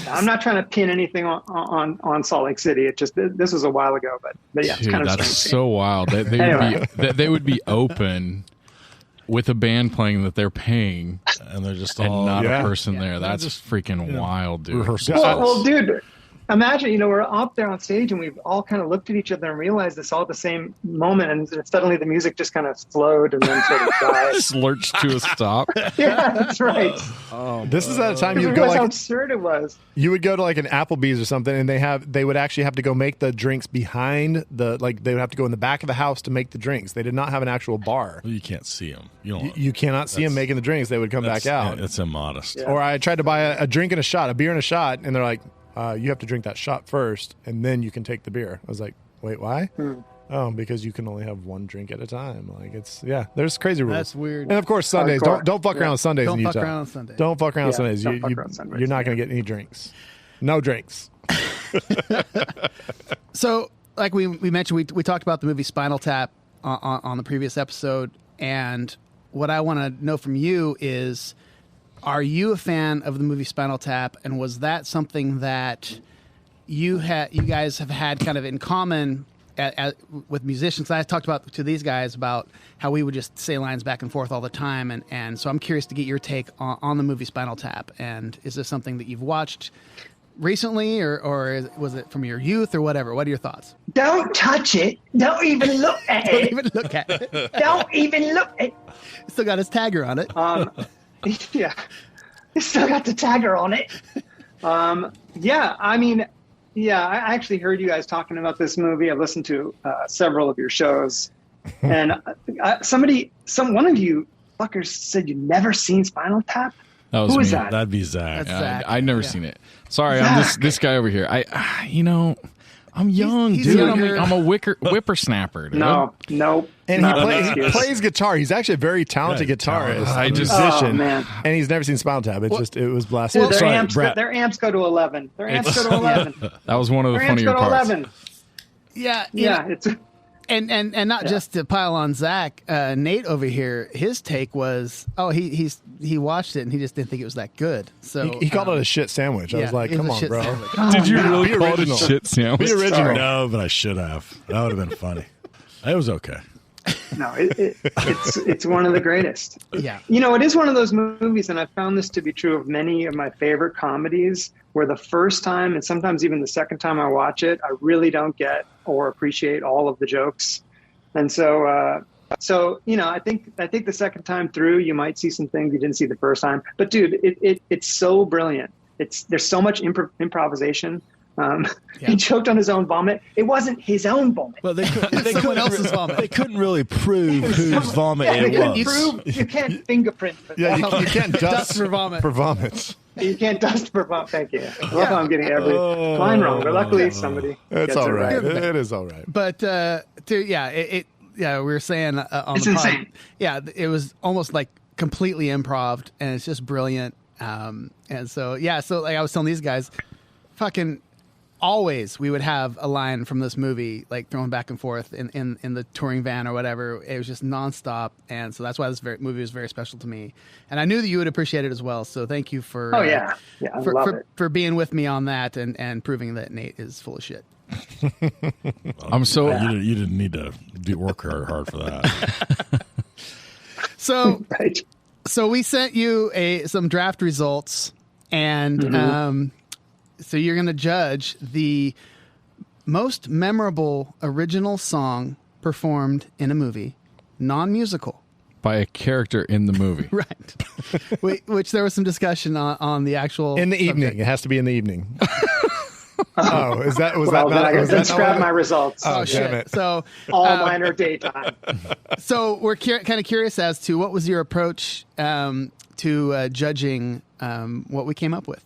I'm not trying to pin anything on Salt Lake City. It just this was a while ago, but yeah, it's Dude, kind of that's strange. so wild. They would be open with a band playing that they're paying And they're just and all not a person there. That's freaking wild, dude. rehearsal. Well, dude, imagine, we're up there on stage and we've all kind of looked at each other and realized this all at the same moment, and suddenly the music just kind of slowed and then sort of died. Just lurched to a stop. Yeah, that's right. This is at a time You you'd go realize how like absurd it was. you would go to like an Applebee's or something, and they would actually have to go make the drinks behind they would have to go in the back of the house to make the drinks. They did not have an actual bar. Well, you can't see them. You cannot see them making the drinks. They would come back out. It's immodest. Yeah. Or I tried to buy a drink and a shot, a beer and a shot, and they're like, you have to drink that shot first, and then you can take the beer. I was like, wait, why? Oh, because you can only have one drink at a time. Like there's crazy rules. That's weird. And of course, Sundays. Hardcore. Don't fuck around on Sundays Don't in fuck Utah. around on Sundays. Don't fuck around on Sundays. don't fuck around Sundays. You're not going to get any drinks. No drinks. So, like we mentioned, we talked about the movie Spinal Tap on the previous episode, and what I want to know from you is, are you a fan of the movie Spinal Tap, and was that something that you guys have had kind of in common with musicians? I talked about to these guys about how we would just say lines back and forth all the time, and so I'm curious to get your take on the movie Spinal Tap. And is this something that you've watched recently, or was it from your youth, or whatever? What are your thoughts? Don't touch it. Don't even look at Don't it. even look at it. Don't even look at it. Still got his tagger on it. Yeah. It's still got the tagger on it. I actually heard you guys talking about this movie. I've listened to several of your shows. And one of you fuckers said you'd never seen Spinal Tap. That was Who me. is that? That'd be Zach. That's Zach. I'd never seen it. Sorry, I'm Zach. this guy over here. I'm young, he's dude. younger. I'm a whippersnapper, dude. No, nope. And not an he excuse. plays guitar. He's actually a very talented Yeah, guitarist, I just- musician, Oh, man. and he's never seen Spinal Tap. It was blasphemy. Dude, Sorry, Brett. their amps go to 11. Their amps It's- go to 11. That was one of the Their amps funnier go to parts. 11. Yeah, you Yeah, know, it's and not just to pile on Zach, Nate over here. His take was, he watched it and he just didn't think it was that good. So He called it a shit sandwich. I was yeah, like, it was come a on, shit bro. sandwich. Did you really Be call it a original. shit sandwich? Be original. No, but I should have. That would have been funny. It was okay. no, it's one of the greatest. Yeah. You know, it is one of those movies, and I found this to be true of many of my favorite comedies, where the first time and sometimes even the second time I watch it, I really don't get or appreciate all of the jokes. And so you know, I think the second time through, you might see some things you didn't see the first time. But dude, it's so brilliant. There's so much improvisation. He choked on his own vomit. It wasn't his own vomit. Well, they Someone else's vomit. They couldn't really prove whose vomit Yeah, they it couldn't was. prove. You can't fingerprint. Yeah, you can't dust for vomit. For vomits. You can't dust for vomit. Thank you. I love how I'm getting every line wrong, but luckily somebody It's gets all it right. right. It is all right. But we were saying on It's the pod, insane. yeah, it was almost like completely improv, and it's just brilliant. And so like I was telling these guys, fucking always we would have a line from this movie like thrown back and forth in the touring van or whatever. It was just nonstop, and so that's why this movie was very special to me. And I knew that you would appreciate it as well. So thank you for Oh yeah, I love it. for being with me on that and proving that Nate is full of shit. I'm so You didn't need to work hard for that. So Right. so we sent you some draft results, and so you're going to judge the most memorable original song performed in a movie, non-musical. by a character in the movie. Right. Which there was some discussion on the actual In the evening. subject. It has to be in the evening. Was Well, that then I was guess then that scrap not my results. Oh, Oh shit! damn it. So All mine are daytime. so we're kind of curious as to what was your approach to judging what we came up with.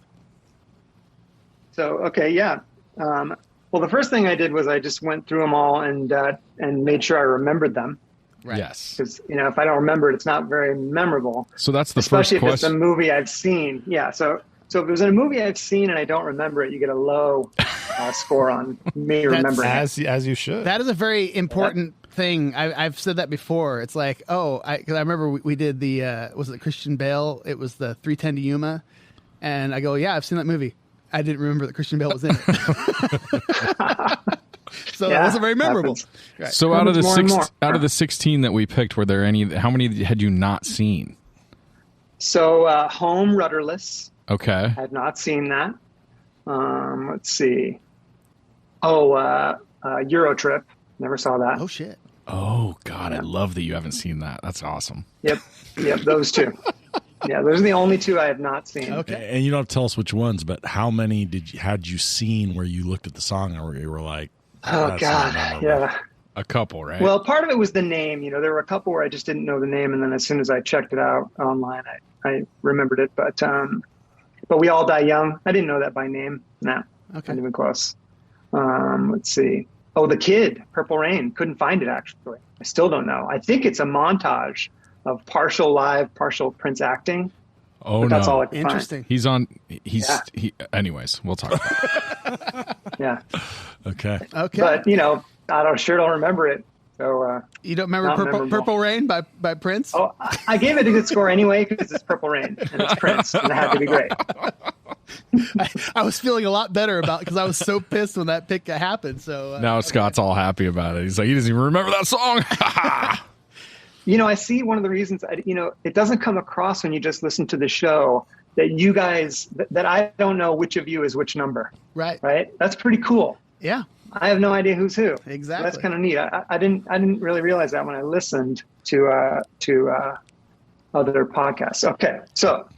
So okay, yeah. Well, the first thing I did was I just went through them all and made sure I remembered them, Right. Yes. because you know if I don't remember it, it's not very memorable. So that's the Especially first if it's a question. movie I've seen. Yeah. So if it was in a movie I've seen and I don't remember it, you get a low score on me remembering it. as you should. That is a very important thing. I've said that before. It's like, cause I remember we did the was it Christian Bale? It was the 3:10 to Yuma, and I go, yeah, I've seen that movie. I didn't remember that Christian Bale was in it. So that Yeah, wasn't very memorable. happens. Right. So out of the More and more. out of the 16 that we picked, were there any? How many had you not seen? So Home Rudderless. Okay. I had not seen that. Let's see. Oh, Eurotrip. Never saw that. Oh shit! Oh God, I love that you haven't seen that. That's awesome. Yep, those two. Yeah, those are the only two I have not seen. Okay. And you don't have to tell us which ones, but how many had you seen where you looked at the song and where you were like, Oh "That's not God, memorable." yeah. A couple, right? Well, part of it was the name. You know, there were a couple where I just didn't know the name, and then as soon as I checked it out online, I remembered it. But We All Die Young, I didn't know that by name. No, Okay. not even close. Let's see. Oh, The Kid, Purple Rain. Couldn't find it actually. I still don't know. I think it's a montage of partial live, partial Prince acting. oh But that's all I no, could find. Interesting. he's on. He's. Yeah. He, anyways, we'll talk about it. Yeah, Okay. Okay. but you know, I don't remember it. So. You don't remember Not Purple, memorable. Purple Rain by Prince? Oh, I gave it a good score anyway because it's Purple Rain and it's Prince, and it had to be great. I was feeling a lot better about because I was so pissed when that pick happened. So Now Scott's all happy about it. He's like, he doesn't even remember that song. You know, I see one of the reasons, it doesn't come across when you just listen to the show that you guys, that I don't know which of you is which number, right. That's pretty cool. Yeah. I have no idea who's who. Exactly. That's kind of neat. I didn't really realize that when I listened to other podcasts. Okay. So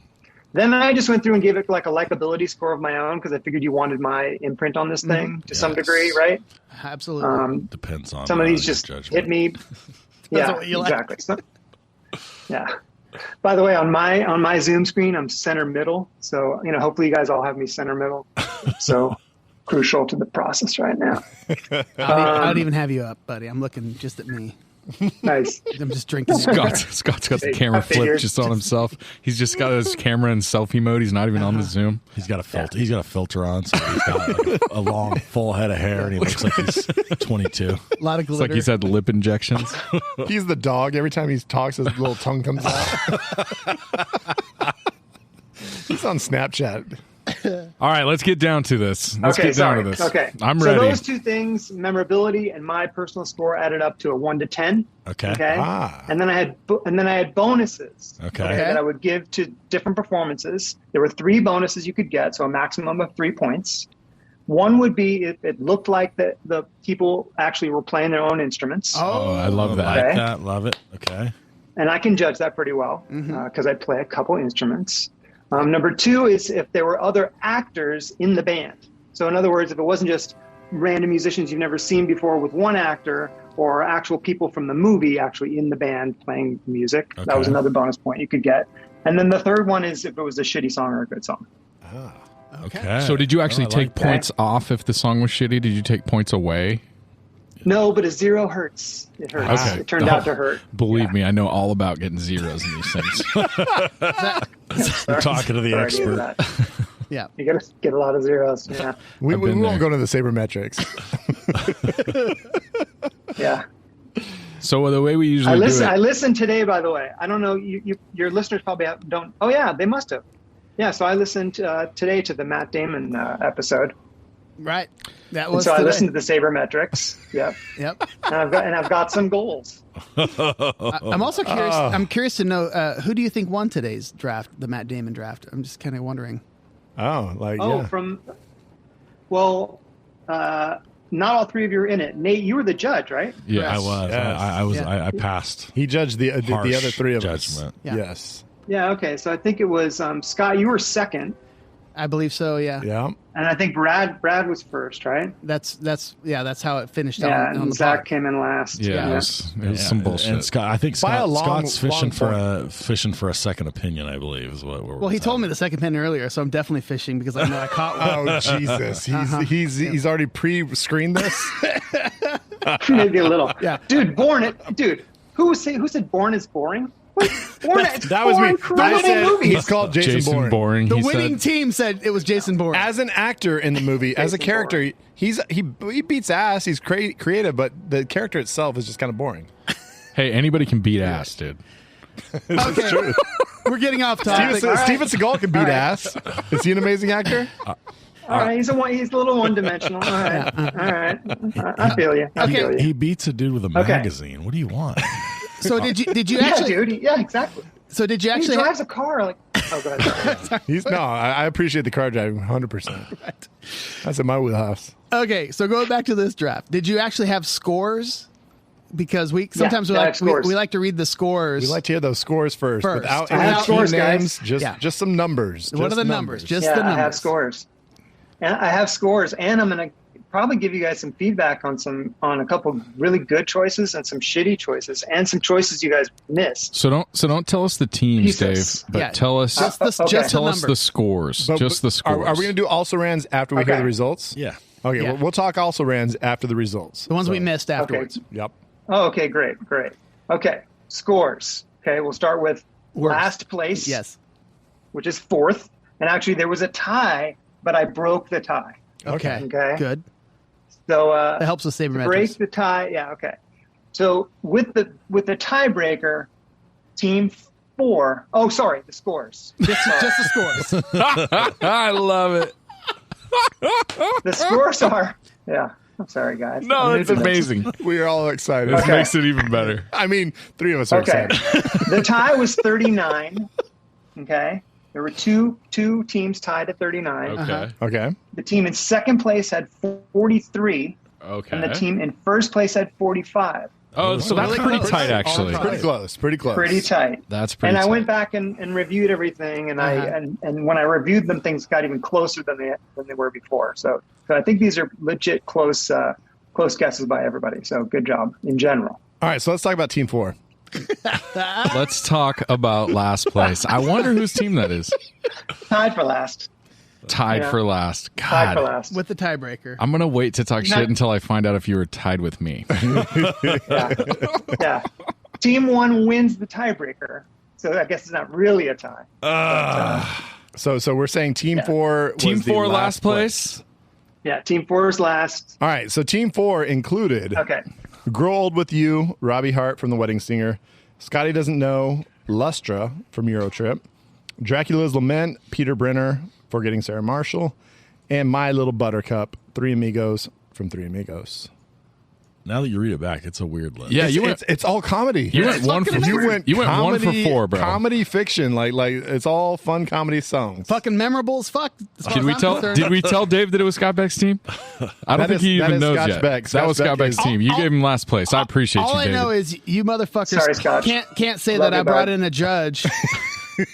then I just went through and gave it like a likability score of my own because I figured you wanted my imprint on this thing to some Yes. degree, right? Absolutely. Depends on Some of these your just judgment. hit me. Depends Yeah, on what you like. exactly. Yeah. By the way, on my Zoom screen, I'm center middle. So, hopefully you guys all have me center middle. So crucial to the process right now. I don't even have you up, buddy. I'm looking just at me. Nice. I'm just drinking. Scott's got the camera flipped just on himself. He's just got his camera in selfie mode. He's not even on the Zoom. He's got a filter. He's got a filter on, so he's got like a long, full head of hair, and he looks like he's 22. A lot of glitter. It's like he's had lip injections. He's the dog. Every time he talks, his little tongue comes out. He's on Snapchat. All right, let's get down to this. Let's get down to this. Okay. I'm so ready. those two things, memorability and my personal score, added up to a 1 to 10. Okay. And then I had bonuses. Okay. That I would give to different performances. There were 3 bonuses you could get, so a maximum of 3 points. One would be if it looked like the people actually were playing their own instruments. Oh, I love that. Like Okay. that. Love it. Okay. And I can judge that pretty well because I play a couple instruments. Number 2 is if there were other actors in the band. So in other words, if it wasn't just random musicians you've never seen before with one actor or actual people from the movie actually in the band playing music, that was another bonus point you could get. And then the third one is if it was a shitty song or a good song. Okay. So did you actually I take like that. points off if the song was shitty? Did you take points away? No, but a 0 hurts. It hurts. Okay. It turned out to hurt. Believe me, I know all about getting zeros in these things. You're talking to the Sorry to hear expert. that. Yeah. You got to get a lot of zeros. Yeah. We been won't there. go to the sabermetrics. Yeah. So the way we usually I do it, listened today, by the way. I don't know. Your listeners probably don't. Oh, yeah, they must have. Yeah, so I listened today to the Matt Damon episode. Right. That And was so I today. listened to the sabermetrics. Yep. Yep. And I've got some goals. I'm also curious. I'm curious to know who do you think won today's draft, the Matt Damon draft? I'm just kind of wondering. Not all 3 of you were in it. Nate, you were the judge, right? yes. I was. Yes. I was. Yeah. I passed. He judged the Harsh other 3 of judgment. us. Yeah. Yes. Yeah. Okay. So I think it was Scott. You were second, I believe so. Yeah. Yeah. and I think Brad was first, right? That's how it finished Yeah, on and the Zach pod. came in last. Yeah, it was some bullshit. And Scott, I think By a Scott's fishing long fishing for a second opinion. I believe is what we're. Well, he told me the second pin earlier, so I'm definitely fishing because I know I caught one. Oh Jesus! He's already pre-screened this. Maybe a little. Yeah. Dude, who said Bourne is boring? Wait, Bourne, That was me. I incredible said movie. he's called Jason Bourne. The he winning said. team said it was Jason Bourne. As an actor in the movie, as a Jason character, he beats ass. He's creative, but the character itself is just kind of boring. Hey, anybody can beat ass, dude. Okay. We're getting off topic. Steven Seagal can beat ass. Is he an amazing actor? All right, he's a little one-dimensional. All right, all right. I feel you. I feel you. He beats a dude with a Okay. magazine. What do you want? So did you Yeah, actually? dude. Yeah, exactly. So did you He actually? drives a car like. Oh, go ahead. I appreciate the car driving 100%. That's in my wheelhouse. Okay, so going back to this draft, did you actually have scores? Because sometimes I have scores. we like to read the scores. We like to hear those scores first without I any have team scores, guys. names, just some numbers. What are Just the numbers? Just Yeah, the numbers. I have scores. And I have scores, and I'm going to probably give you guys some feedback on a couple really good choices and some shitty choices, and some choices you guys missed. So don't tell us the teams, Pieces. Dave, but Yeah. tell us Just the tell us numbers. the scores. But- Just the scores. Are we going to do also rans after we hear Okay. the results? Yeah. Okay, Yeah. we'll talk also rans after the results. The ones we missed afterwards. Yep. Oh, okay, great. Okay, scores. Okay, we'll start with Worst. last place. Yes. Which is fourth. And actually, there was a tie, but I broke the tie. Okay. Okay. Good. So That helps with break sabermetrics. the tie. Yeah. Okay. So with the tiebreaker, team 4. Oh, sorry, the scores. Just the scores. I love it. The scores are. Yeah. I'm sorry, guys. No, I'm new that's to this. amazing. We are all excited. This Okay. makes it even better. I mean, 3 of us are Okay. excited. The tie was 39. Okay. There were two teams tied at 39. Okay. Okay. The team in second place had 43, Okay. and the team in first place had 45. Oh, so that's Really pretty close. tight, actually. Pretty close. Pretty close. Pretty tight. That's pretty. And I tight. went back and reviewed everything, and and when I reviewed them, things got even closer than they were before. So I think these are legit close guesses by everybody. So good job in general. All right, so let's talk about Team 4. Let's talk about last place. I wonder whose team that is. Tied for last. Tied Yeah. for last. Tied for God. last. With the tiebreaker. I'm going to wait to talk Not- shit until I find out if you were tied with me. Yeah. Team 1 wins the tiebreaker. So I guess it's not really a tie. So we're saying Team Yeah. 4 was Team the 4 last place. Yeah, Team 4 is last. All right, so Team 4 included Okay. Grow Old With You, Robbie Hart from The Wedding Singer, Scotty Doesn't Know, Lustra from Eurotrip, Dracula's Lament, Peter Brenner, Forgetting Sarah Marshall, and My Little Buttercup, Three Amigos from Three Amigos. Now that you read it back, it's a weird list. Yeah, It's, you went. it's all comedy. You went one for. fucking You went one for 4, bro. Comedy fiction, like it's all fun comedy songs. Fucking memorable as fuck. as far Did as we I'm tell? concerned. Did we tell Dave that it was Scott Beck's team? I don't That think is- he that even is knows Scotch yet. Beck. That Scotch was Scott Beck Beck's is- team. You gave him last place. I appreciate All you, I David. know is you motherfuckers Sorry, Scotch. can't say Love that I you, brought bud. in a judge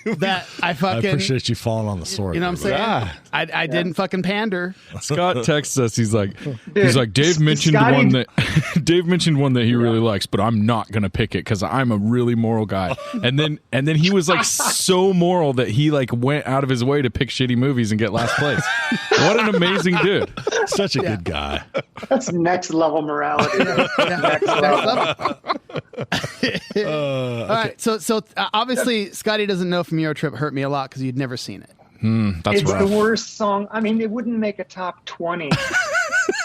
that I I fucking. appreciate you falling on the sword. You know what I'm saying? Yeah. I didn't fucking pander. Scott texts us. He's like, Dude, Dave mentioned Scotty- one that Dave mentioned one that he really likes, but I'm not gonna pick it because I'm a really moral guy. And then he was like so moral that he like went out of his way to pick shitty movies and get last place. What an amazing dude! Such a good guy. That's next level morality. Next level. All right, so obviously Scotty Doesn't Know from Eurotrip hurt me a lot because you'd never seen it. That's It's rough. the worst song. I mean, it wouldn't make a top 20.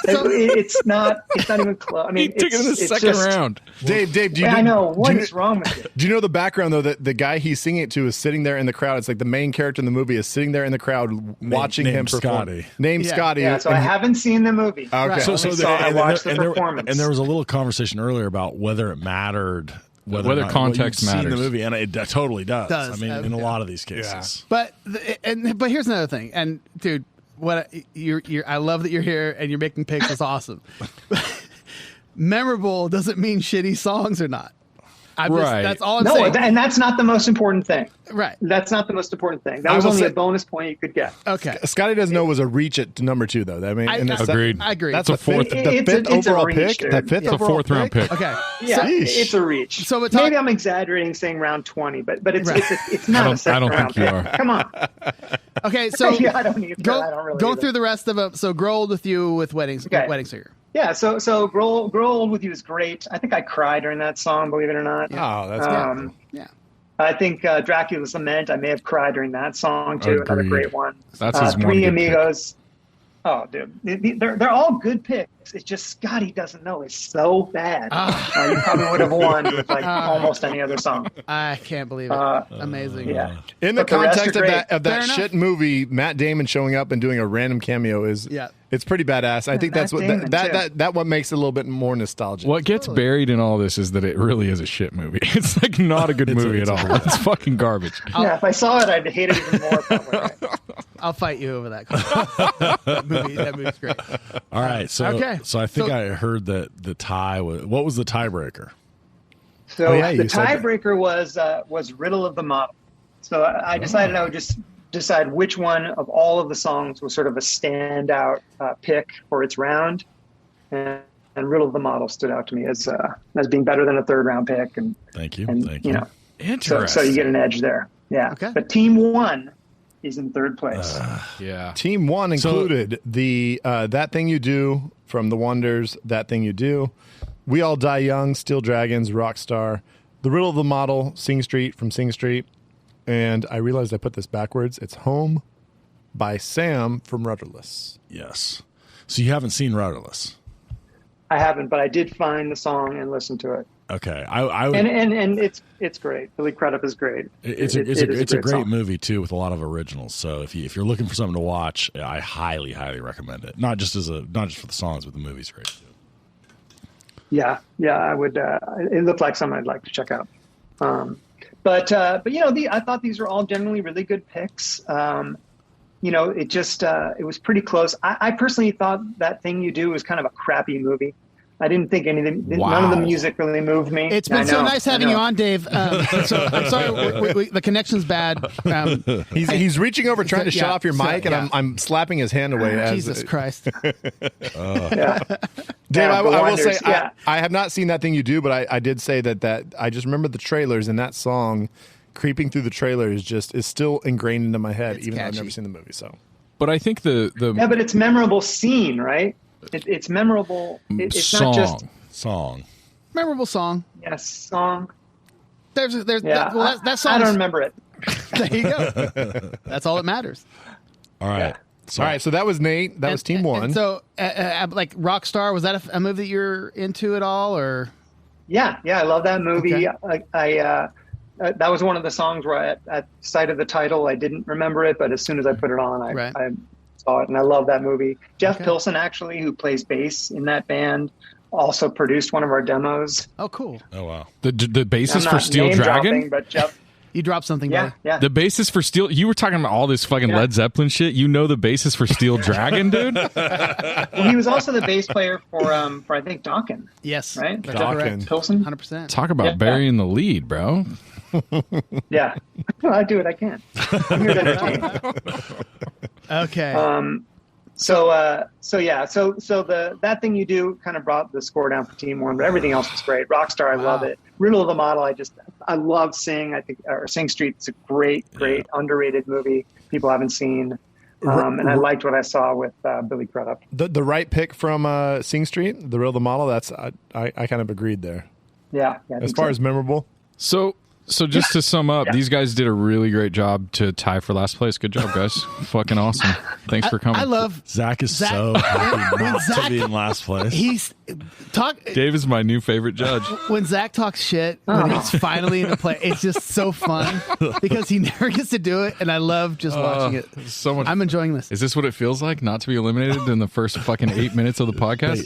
It's not even close. I He mean, took it in the it's second just- round. Dave, do you I know. do What you- is wrong with it? Do you know the background though that the guy he's singing it to is sitting there in the crowd? It's like the main character in the movie is sitting there in the crowd watching him named perform. Scotty. Named Yeah. Scotty. Yeah, so I and he- haven't seen the movie. Okay. So, I watched the and performance. there was a little conversation earlier about whether it mattered, whether Whether or not- context you'd seen matters. the movie, and it totally does. Does. I mean, in a lot of these cases. But but here's another thing, and dude, what you're I love that you're here and you're making picks. It's awesome. Memorable doesn't mean shitty songs or not. Right. That's all I'm No, saying. and that's not the most important thing. Right. That's not the most important thing. That I was will only say- a bonus point you could get. Okay. Scotty Doesn't Know was a reach at number 2 though. I mean, in the Agreed. I agree. That's It's a the fourth- fifth, the it's a- fifth it's a overall reach, pick. dude. The fifth It's a overall fourth round pick. Okay. Yeah, Sheesh. it's a reach. So we're talk- maybe I'm exaggerating saying round 20, but it's Right. it's not I a don't second round think you pick. are. Come on. Okay, so Yeah, I don't either. go I don't really go either. through the rest of them. So Grow Old With You with Wedding Singer. Yeah, so Grow Old With You is great. I think I cried during that song, believe it or not. Oh, that's Um, Yeah. I think Dracula's Lament, I may have cried during that song too. Another Agreed. great one. That's his one Three good pick. Amigos. Oh, dude. They're all good picks. It's just Scotty Doesn't Know is so bad. You probably would have won with like almost any other song. I can't believe it. Amazing. Yeah. In the But the rest context are of great. that Fair enough. shit movie, Matt Damon showing up and doing a random cameo is it's pretty badass. I think Matt that's what Damon, that what makes it a little bit more nostalgic. What gets buried in all this is that it really is a shit movie. It's like not a good movie at all. It's fucking garbage. Yeah, if I saw it, I'd hate it even more. Probably, right? I'll fight you over that. that movie's great. All right, so Okay. so I think So- I heard that the tie was what was the tiebreaker? So Oh, yeah, the you said that. tiebreaker was Riddle of the Model. So I decided I would just decide which one of all of the songs was sort of a standout pick for its round, and Riddle of the Model stood out to me as being better than a third round pick, and Thank you. and Thank you you. know, Interesting. so you get an edge there. Yeah. Okay. But Team 1 is in third place. Yeah. Team 1 included the That Thing You Do from The Wonders, That Thing You Do, We All Die Young, Steel Dragons, Rockstar, The Riddle of the Model, Sing Street from Sing Street, and I realized I put this backwards. It's Home by Sam from Rudderless. Yes. So you haven't seen Rudderless. I haven't, but I did find the song and listen to it. Okay. I would, And it's great. Billy Crudup is great. it's It a is great song. movie too with a lot of originals. So if you're looking for something to watch, I highly recommend it. Not just for the songs, but the movie's great too. Yeah, I would. It looked like something I'd like to check out. But you know, I thought these were all generally really good picks. You know, it just it was pretty close. I personally thought That Thing You Do was kind of a crappy movie. I didn't think anything. None of the music really moved me. It's been I so know, nice I having know. you on, Dave. So I'm sorry, the connection's bad. He's reaching over trying to shut Yeah, off your so- mic, and yeah. I'm slapping his hand away. as Jesus Christ. Yeah. Dave, Yeah, I The will say Wonders, yeah. I have not seen That Thing You Do, but I did say that I just remember the trailers, and that song creeping through the trailer is still ingrained into my head, It's even though I've catchy. never seen the movie. So But I think the but it's memorable scene, right? It's memorable. It's song. not just Song. Memorable song. yes, song. There's Yeah, that song. I don't remember it. There you go. That's all that matters. All right. Yeah. So, All right, so that was Nate. That was team one. And so, like Rockstar, was that a movie that you're into at all, or? Yeah, I love that movie. Okay. I that was one of the songs where at sight of the title, I didn't remember it, but as soon as I put it on, I saw it, and I love that movie. Jeff Pilson, actually, who plays bass in that band, also produced one of our demos. Oh, cool. oh wow. the basis I'm for not Steel name Dragon. dropping, but Jeff, You dropped something, yeah, buddy. yeah. The basis for Steel. You were talking about all this fucking Yeah. Led Zeppelin shit. You know the basis for Steel Dragon, dude. Well, he was also the bass player for I think Dokken, Yes, right? that's Dokken. correct. Pilson. 100%. Talk about Yeah. burying the lead, bro. Yeah, I do what I can. I'm here to entertain. Okay. So that thing you do kind of brought the score down for team one, but everything else was great. Rockstar, I love it. Riddle of the Model, I love Sing. I think Sing Street is a great, underrated movie people haven't seen. And I liked what I saw with Billy Crudup. The right pick from Sing Street, the Real the Model. That's I kind of agreed there. Yeah. I As think far so. as memorable, So just to sum up, Yeah. these guys did a really great job to tie for last place. Good job, guys. Fucking awesome. Thanks for coming. I love Zach is Zach- so happy not Zach- to be in last place. he's talk Dave is my new favorite judge. when Zach talks shit when he's finally in the play. It's just so fun because he never gets to do it, and I love just watching it. So much. I'm enjoying this. Is this what it feels like not to be eliminated in the first fucking 8 minutes of the podcast?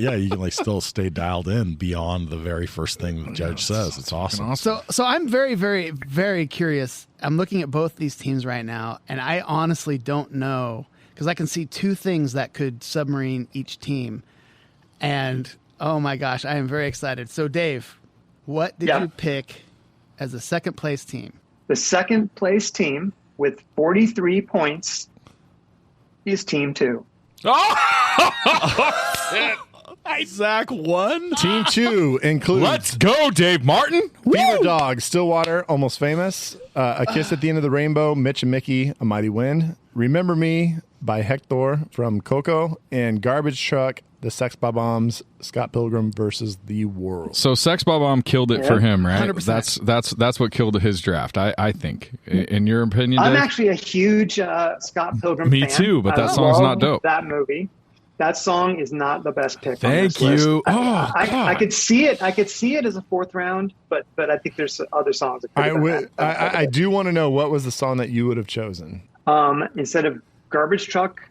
Yeah, you can like still stay dialed in beyond the very first thing the judge says. It's awesome. So I'm very, very, very curious. I'm looking at both these teams right now, and I honestly don't know because I can see two things that could submarine each team. And oh my gosh, I am very excited. So Dave, what did you pick as a second place team? The second place team with 43 points is Team 2. Zach won. Team 2 includes Let's go, Dave Martin. Fever Dog, Stillwater, Almost Famous, A Kiss at the End of the Rainbow, Mitch and Mickey, A Mighty Wind, Remember Me by Hector from Coco, and Garbage Truck, The Sex Bob-Ombs, Scott Pilgrim versus the World. So Sex Bob-Omb killed it for him, right? 100%. That's what killed his draft. I think. In your opinion, I'm Dave? actually a huge Scott Pilgrim Me fan. too, but that I song's love not dope. That movie. That song is not the best pick. Thank on this you. List. Oh, I could see it. I could see it as a fourth round, but I think there's other songs. That could have been that. I do want to know what was the song that you would have chosen. Instead of Garbage Truck,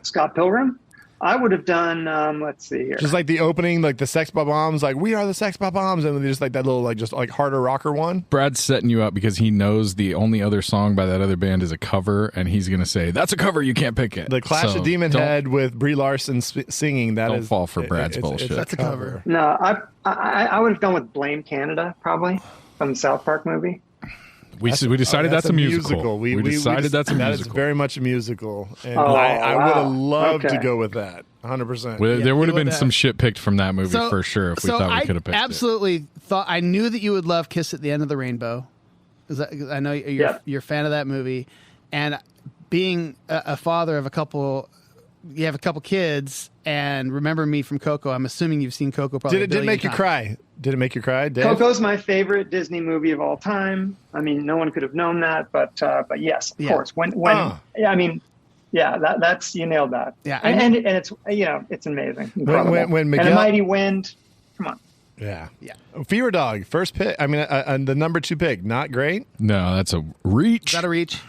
Scott Pilgrim, I would have done. Let's see here. Just like the opening, like the Sex Bob-Ombs, like we are the Sex Bob-Ombs, and then just like that little, like just like harder rocker one. Brad's setting you up because he knows the only other song by that other band is a cover, and he's going to say, that's a cover, you can't pick it. The Clash So of Demon don't- Head with Brie Larson singing. That Don't is fall for Brad's bullshit. That's a cover. No, I would have gone with Blame Canada probably from the South Park movie. We decided that's a musical. We decided that's a that musical. is very much a musical, and Oh, I would have wow. loved to Okay. go with that. 100%. Well, there would have you been would some have. shit picked from that movie for sure if we thought we could have picked absolutely thought I knew that you would love Kiss at the End of the Rainbow. 'Cause I know you're a fan of that movie, and being a father of a couple, you have a couple kids, and Remember Me from Coco. I'm assuming you've seen Coco. Probably Did it make you cry? Did it make you cry, Dave? Coco's my favorite Disney movie of all time. I mean, no one could have known that, but yes, of course. When that's you nailed that. Yeah, and it's it's amazing. Incredible. When Miguel- and A Mighty Wind. Come on. Yeah. Fever Dog, first pick. I mean, the number 2 pick, not great. No, that's a reach. Is that a reach?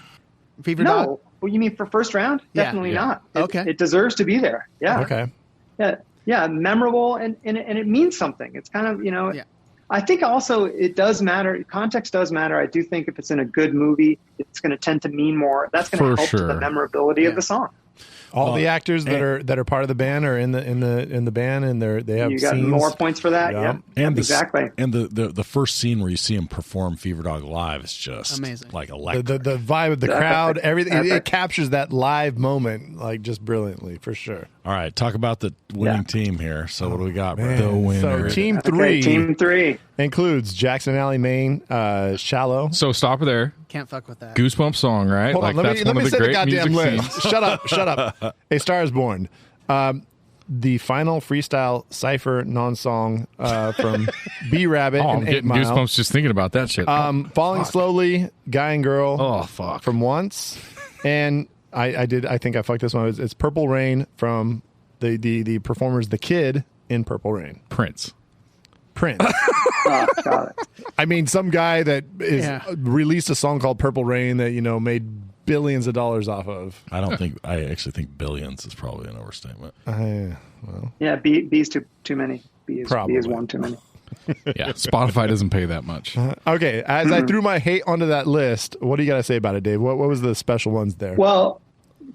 Fever No, Dog? well, you mean for first round? Yeah. Definitely Yeah. not. Okay. It deserves to be there. Yeah. Okay. Yeah, memorable and it means something. It's kind of Yeah. I think also it does matter. Context does matter. I do think if it's in a good movie, it's going to tend to mean more. That's going to For help to sure. the memorability of the song. All the actors that are part of the band are in the band, and they have You got scenes. more points for that. Yeah. Yeah, And exactly. And the first scene where you see him perform Fever Dog live is just Amazing. like electric. The vibe of the Epic. crowd, everything it Epic. captures that live moment like just brilliantly for sure. All right, talk about the winning team here. So what do we got, Brad? The winner. So team Okay, 3 Team 3. includes Jackson Alley, Maine, Shallow. So stop there. can't fuck with that. Goosebump song, right? Hold on, let me the say the great goddamn music list. scenes. Shut up. A Star is Born. The final freestyle cipher non-song from B Rabbit Oh, I'm and 8 getting Mile. goosebumps just thinking about that shit. Falling Slowly, Guy and Girl. Oh, fuck. From Once, and I think I fucked this one. It's Purple Rain from the performers The Kid in Purple Rain. Prince. Oh, got it. I mean, some guy that released a song called Purple Rain that made billions of dollars off of. I actually think billions is probably an overstatement. Yeah, B's too many. B is one too many. Yeah, Spotify doesn't pay that much. Okay, as I threw my hate onto that list, what do you got to say about it, Dave? What was the special ones there? Well,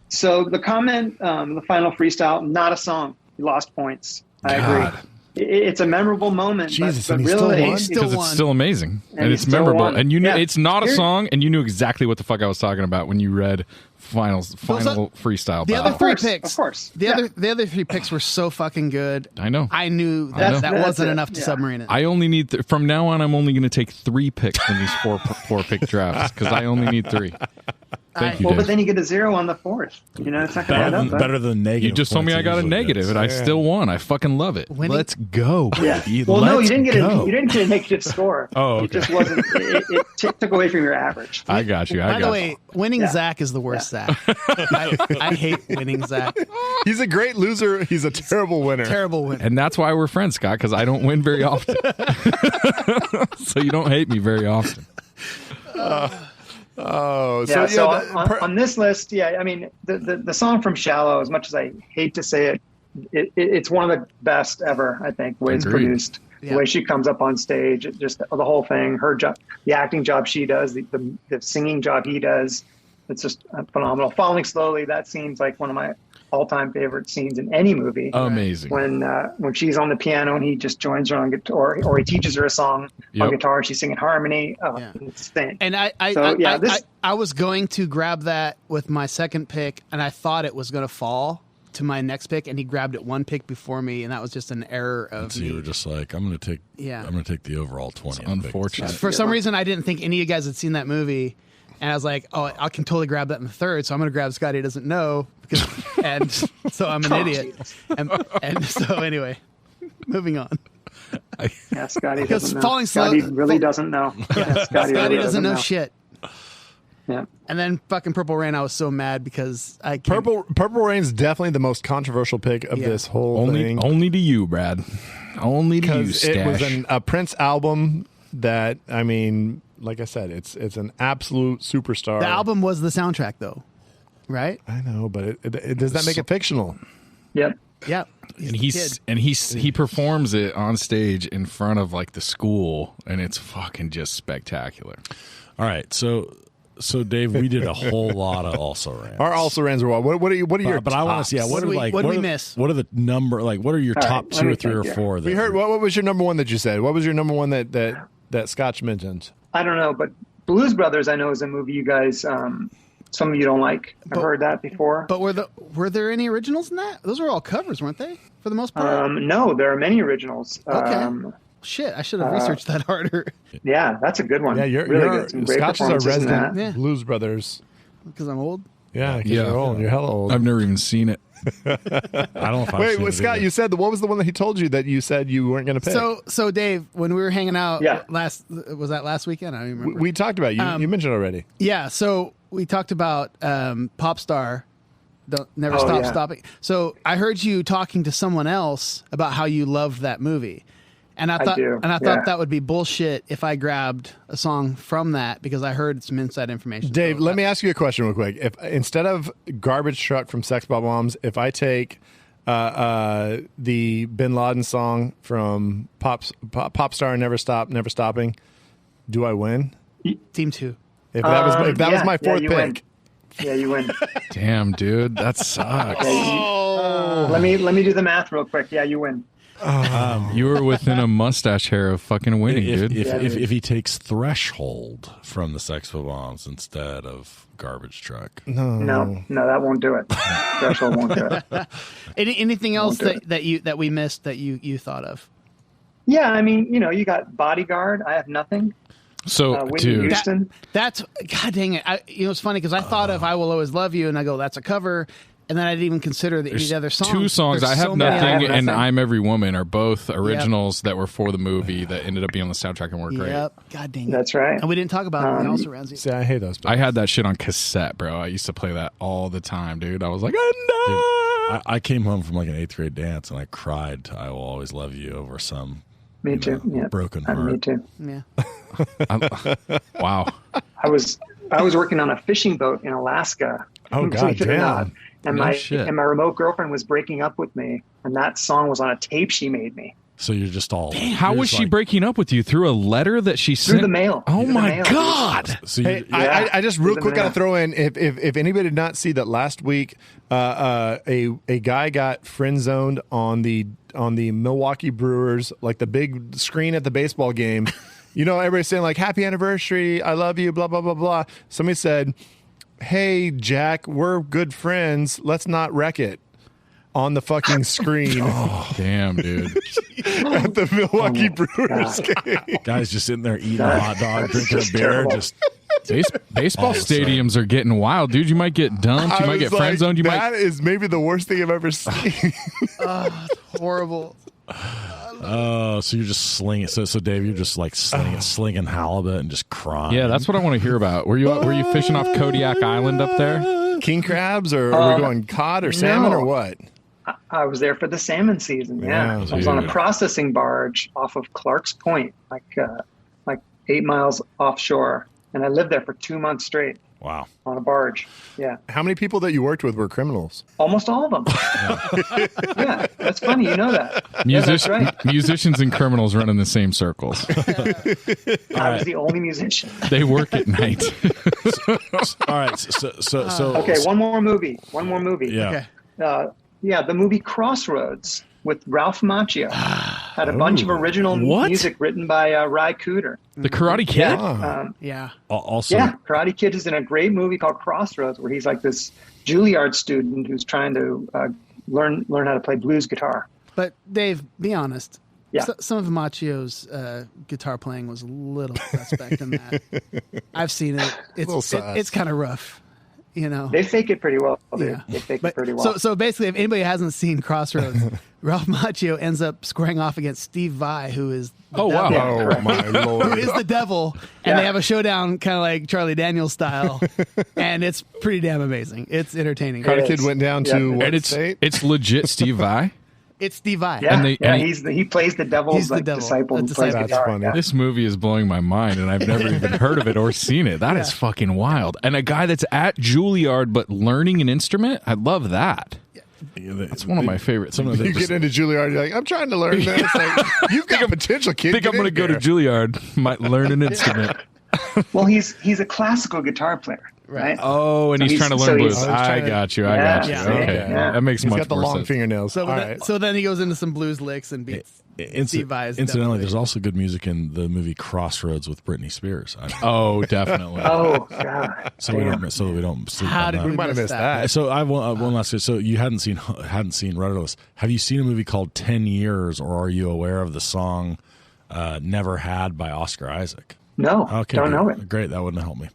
so the comment, the final freestyle, not a song. You lost points. I agree. It's a memorable moment. Jesus, but and he still really, won? Because it's still amazing and he it's still memorable, won. and you know Yeah. it's not a Here- song, and you knew exactly what the fuck I was talking about when you read final freestyle. The battle. other three course, picks, of course. The Yeah. other three picks were so fucking good. I know. I knew That's that wasn't it. enough to Yeah. submarine it. I only need from now on. I'm only going to take 3 picks in these four pick drafts because I only need 3. Thank you, Well, Dave. but then you get a 0 on the 4th. It's not going to add up. Better than negative. You just told me points I got a usually negative, gets. and I still won. I fucking love it. Winning- Let's go, Yeah. baby. Well, no, you Let's didn't get go. you didn't get a negative score. Oh, okay. It just wasn't. It took away from your average. I got you. By the way, winning Zach is the worst Zach. I hate winning Zach. He's a great loser. He's a terrible winner. Terrible winner. and that's why we're friends, Scott, because I don't win very often. So you don't hate me very often. Oh, Yeah. So the- on this list, I mean, the song from "Shallow," as much as I hate to say it, it's one of the best ever. I think the way it's Agreed. produced, Yeah. the way she comes up on stage, just the whole thing, her job, the acting job she does, the singing job he does, it's just phenomenal. Falling Slowly, that seems like one of my all-time favorite scenes in any movie. Amazing. When she's on the piano and he just joins her on guitar, or he teaches her a song Yep. on guitar, she's singing harmony. Oh, Yeah. insane. And I was going to grab that with my second pick, and I thought it was going to fall to my next pick, and he grabbed it 1 pick before me, and that was just an error of So me. you were just like, I'm going to take the overall 20. Unfortunate. For some reason, I didn't think any of you guys had seen that movie, and I was like, "Oh, I can totally grab that in the third." So I'm going to grab Scotty doesn't know, and so I'm an idiot. And so anyway, moving on. Yeah, Scotty Because doesn't know. Falling Scotty Slow- really doesn't know. Yeah, Scotty really doesn't know shit. Yeah. And then fucking Purple Rain, I was so mad because I can't, Purple Rain's definitely the most controversial pick of this whole thing. Only to you, Brad. Only to you, Because it was Stash. a Prince album that, I mean, like I said, it's an absolute superstar. The album was the soundtrack, though, right? I know, but it does that make it fictional? Yep. Yeah. and he performs it on stage in front of like the school, and it's fucking just spectacular. All right, so Dave, we did a whole lot of also rans. Our also rans were what are your but I want to see. Yeah, What did we miss? What are the number? Like, what are your All top right, let 2 me or 3 or think, 4? That we heard what was your number one that you said? What was your number one that Scotch mentioned? I don't know, but Blues Brothers, I know, is a movie you guys, some of you don't like. I've heard that before. But were there any originals in that? Those were all covers, weren't they? For the most part. No, there are many originals. Okay. Shit, I should have researched that harder Yeah, that's a good one. Yeah, really good. Some great Scotch is our performances in resident that. Yeah. Blues Brothers. because I'm old. Yeah, because Yeah. you're old. You're hella old. I've never even seen it. I don't know if I've Wait, seen it Scott, either. you said what was the one that he told you that you said you weren't going to pick? So Dave, when we were hanging out Yeah. was that last weekend? I don't even remember. we talked about you. You mentioned already. Yeah, so we talked about Pop Star, Never Oh, Stop yeah. Stopping. So I heard you talking to someone else about how you loved that movie. And I thought do, thought yeah. that would be bullshit if I grabbed a song from that because I heard some inside information. Dave, So let me ask you a question real quick. If instead of Garbage Truck from Sex Bob-Ombs, if I take the Bin Laden song from Pop Star, Never Stopping, do I win? Team 2. If that was my fourth you pick. Win. Yeah, you win. Damn, dude, that sucks. Let me do the math real quick. Yeah, you win. You were within a mustache hair of fucking winning, dude. If he takes Threshold from the Sex Bombs instead of Garbage Truck, No, that won't do it. Threshold won't do it. Anything else Won't do that we missed that you thought of? Yeah, I mean, you got Bodyguard. I have nothing. So, Whitney dude, Houston. That's God dang it. It's funny because I thought of "I Will Always Love You" and I go, "That's a cover," and then I didn't even consider any of the other songs. two songs. There's I Have so many. Nothing I Have and Nothing. "I'm Every Woman" are both originals that were for the movie that ended up being on the soundtrack and were great. Yep. God dang it. That's right. And we didn't talk about anything else around you. See, I hate those. I had that shit on cassette, bro. I used to play that all the time, dude. I was like, I came home from like an 8th grade dance and I cried to "I Will Always Love You" over some Me too. Yeah. broken Me heart. too. Yeah. wow. I was working on a fishing boat in Alaska. Oh, believe it or goddamn. not. And No my shit. and my remote girlfriend was breaking up with me, and that song was on a tape she made me So you're just all. How you're was just she like- breaking up with you? Through a letter that she through sent? the mail. Oh Through the my mail. God. So Hey, you, I just real Through the quick got to mail. throw in if anybody did not see that last week, a guy got friend zoned on the Milwaukee Brewers, like the big screen at the baseball game. You know, everybody's saying like "Happy anniversary, I love you," blah blah blah blah. Somebody said, "Hey Jack, we're good friends. Let's not wreck it." On the fucking screen Damn, dude. at the Milwaukee Brewers game. guys just sitting there eating a hot dog, drinking a beer, terrible. just Baseball All of a sudden. stadiums are getting wild, dude. You might get dumped. You I might was get friend like, zoned. You that might. is maybe the worst thing I've ever seen. Horrible. oh, so you're just slinging. So Dave, you're just like slinging halibut and just crying. Yeah, that's what I want to hear about. Were you fishing off Kodiak Island up there? King crabs, or are we going cod or salmon, no. or what? I was there for the salmon season. Yeah, Yeah, I was on a dude. processing barge off of Clark's Point, like 8 miles offshore, and I lived there for 2 months straight Wow. on a barge. Yeah, How many people that you worked with were criminals? almost all of them. Yeah, that's funny. You know that. Yeah, that's right. Musicians and criminals run in the same circles. I was the only musician. They work at night. All right. So Okay, one more movie. Yeah. Okay. Yeah, the movie Crossroads with Ralph Macchio had a bunch of original What? music written by Ry Cooder. The Karate Kid? Yeah, Yeah. Also, yeah, Karate Kid is in a great movie called Crossroads, where he's like this Juilliard student who's trying to learn how to play blues guitar. But Dave, be honest. Yeah. Some of Macchio's guitar playing was a little suspect in that. I've seen it. little sus. It's kind of rough, you know. They fake it pretty well, dude. Yeah. They fake But it pretty well. so basically, if anybody hasn't seen Crossroads, Ralph Macchio ends up squaring off against Steve Vai, who is the Oh, wow. devil. Oh my Who lord! is the devil, and they have a showdown kind of like Charlie Daniels style, and it's pretty damn amazing. It's entertaining. Karate It Kid is. went down Yeah. to what And it's state? legit Steve Vai. It's Steve Vai. yeah, and they- yeah, and he- he plays the devil's He's the like devil. disciple The who plays disciple. guitar. That's funny. Yeah. This movie is blowing my mind, and I've never even heard of it or seen it. That is fucking wild. And a guy that's at Juilliard but learning an instrument, I love that. That's one of my favorite Some of things. the- You get into Juilliard, you're like, I'm trying to learn this. Like, you've got potential, kid. I think I'm going to go to Juilliard, might learn an instrument. Well, he's a classical guitar player, right? Oh, and So he's trying to he's- learn so blues. he's I trying to- got you. Yeah, yeah, Okay, yeah. that makes He's much got the more long sense. fingernails. So All then, right. so then he goes into some blues licks and beats Steve Vai's. Incidentally, devil. there's also good music in the movie Crossroads with Britney Spears. Oh, definitely. Oh God! So we don't sleep How on did that. we We might have miss missed that? that. So I have one last. So you hadn't seen Rudderless. Have you seen a movie called 10 Years, or are you aware of the song "Never Had" by Oscar Isaac? No, Okay, don't good. know it. Great, that wouldn't help me.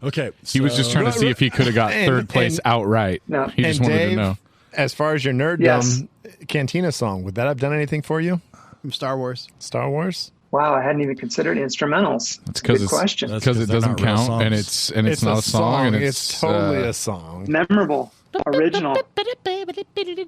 Okay, He was just trying to see if he could have got And- third place and- outright. No. He just And wanted Dave, to know. as far as your nerddom, Yes. Cantina song, would that have done anything for you? From Star Wars. Star Wars? Wow, I hadn't even considered instrumentals. It's because Good question. That's because it 'cause they're doesn't not real count, and songs. it's not a song, and it's totally uh, a song. Memorable, original.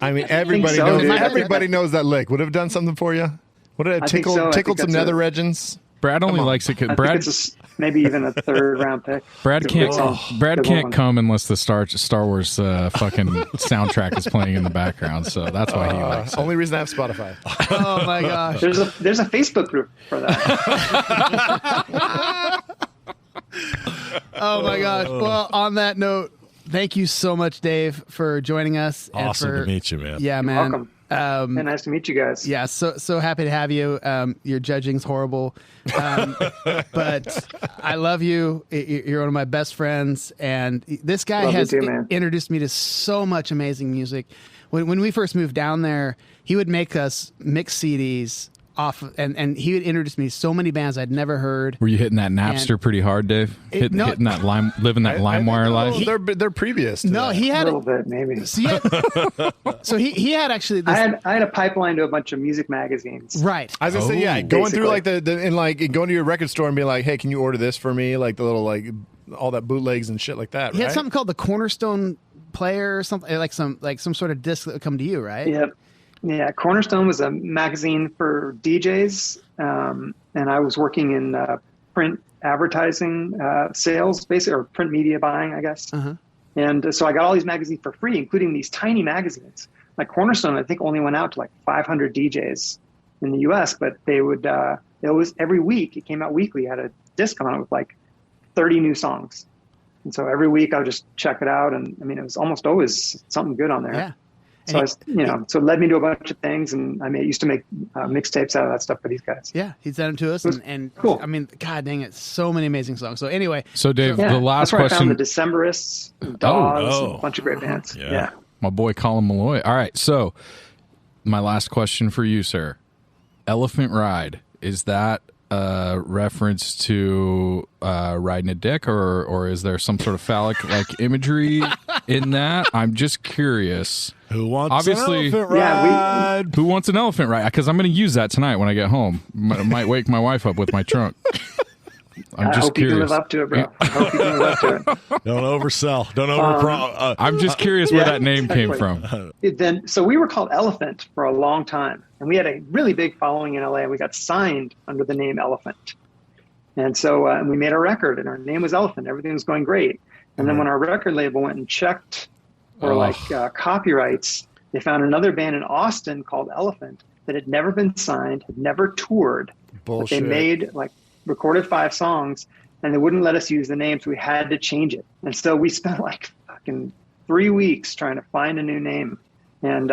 I mean, everybody so, knows. dude. Everybody knows that lick. Would it have done something for you? Would it have I think so. I think tickled some that's nether a- regions? Brad only Come on. likes it. 'Cause I Brad think it's maybe even a third round pick. Brad Good can't song. Brad Good can't one. come unless the Star Wars fucking soundtrack is playing in the background. So that's why he likes it. Only reason I have Spotify. Oh my gosh. There's a Facebook group for that. Oh my gosh. Well, on that note, thank you so much, Dave, for joining us. and Awesome for, to meet you, man. Yeah, man. Welcome. And nice to meet you guys. Yeah, so happy to have you. Your judging's horrible, but I love you. You're one of my best friends, and this guy Love you has too, man. introduced me to so much amazing music. When we first moved down there, he would make us mix CDs off, and he would introduce me to so many bands I'd never heard. Were you hitting that Napster pretty hard, Dave? Hitting that living that LimeWire life? They're previous to No, that. he A had little bit, maybe. so he had actually this, I had a pipeline to a bunch of music magazines. right. I was gonna say, yeah, going through like basically. and like going to your record store and be like, hey, can you order this for me? Like the little like all that bootlegs and shit like that. He right? had something called the Cornerstone Player or something, like some sort of disc that would come to you, right? Yep. Yeah, Cornerstone was a magazine for DJs, and I was working in print advertising sales, basically, or print media buying, I guess. Uh-huh. And so I got all these magazines for free, including these tiny magazines. Like Cornerstone, I think only went out to like 500 DJs in the U.S., but they would. It was every week. It came out weekly. It had a disc on it with like 30 new songs. And so every week I would just check it out. And I mean, it was almost always something good on there. Yeah. So so it led me to a bunch of things. And I used to make mixtapes out of that stuff for these guys. Yeah, he sent them to us, and cool. I mean, God dang it, so many amazing songs. So anyway, So Dave, Yeah, the last that's where I question. found the Decemberists, Dawes, oh. and a bunch of great bands. Yeah. My boy Colin Malloy. All right, so my last question for you, sir. Elephant Ride, is that a reference to riding a dick, or is there some sort of phallic like imagery in that? I'm just curious. Who wants Obviously- an elephant Yeah, ride? Who wants an elephant ride? Because I'm going to use that tonight when I get home. Might wake my wife up with my trunk. I'm I just hope you can curious. live up to it, bro. I hope you can live up to it. Don't oversell. Don't over. I'm just curious where yeah, that name came exactly. from. So we were called Elephant for a long time, and we had a really big following in LA, and we got signed under the name Elephant. And so and we made a record, and our name was Elephant. Everything was going great. And then when our record label went and checked for copyrights, they found another band in Austin called Elephant that had never been signed, had never toured. But they made recorded 5 songs, and they wouldn't let us use the name, so we had to change it. And so we spent like fucking 3 weeks trying to find a new name. And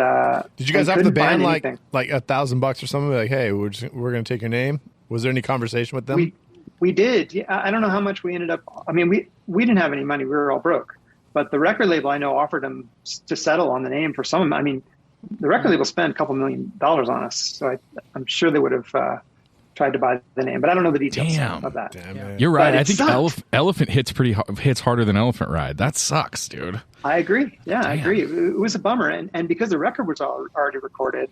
did you guys and have the couldn't find band anything. like $1,000 or something? Like, hey, we're going to take your name. Was there any conversation with them? We did. Yeah, I don't know how much we ended up. I mean, we didn't have any money. We were all broke. But the record label, I know, offered them to settle on the name for some of them. I mean, the record label spent a couple $1 million on us, so I'm sure they would have tried to buy the name, but I don't know the details of that. Damn it. You're right. But I it think sucked. Elephant hits harder than Elephant Ride. That sucks, dude. I agree. Yeah, I agree. It was a bummer, and because the record was already recorded,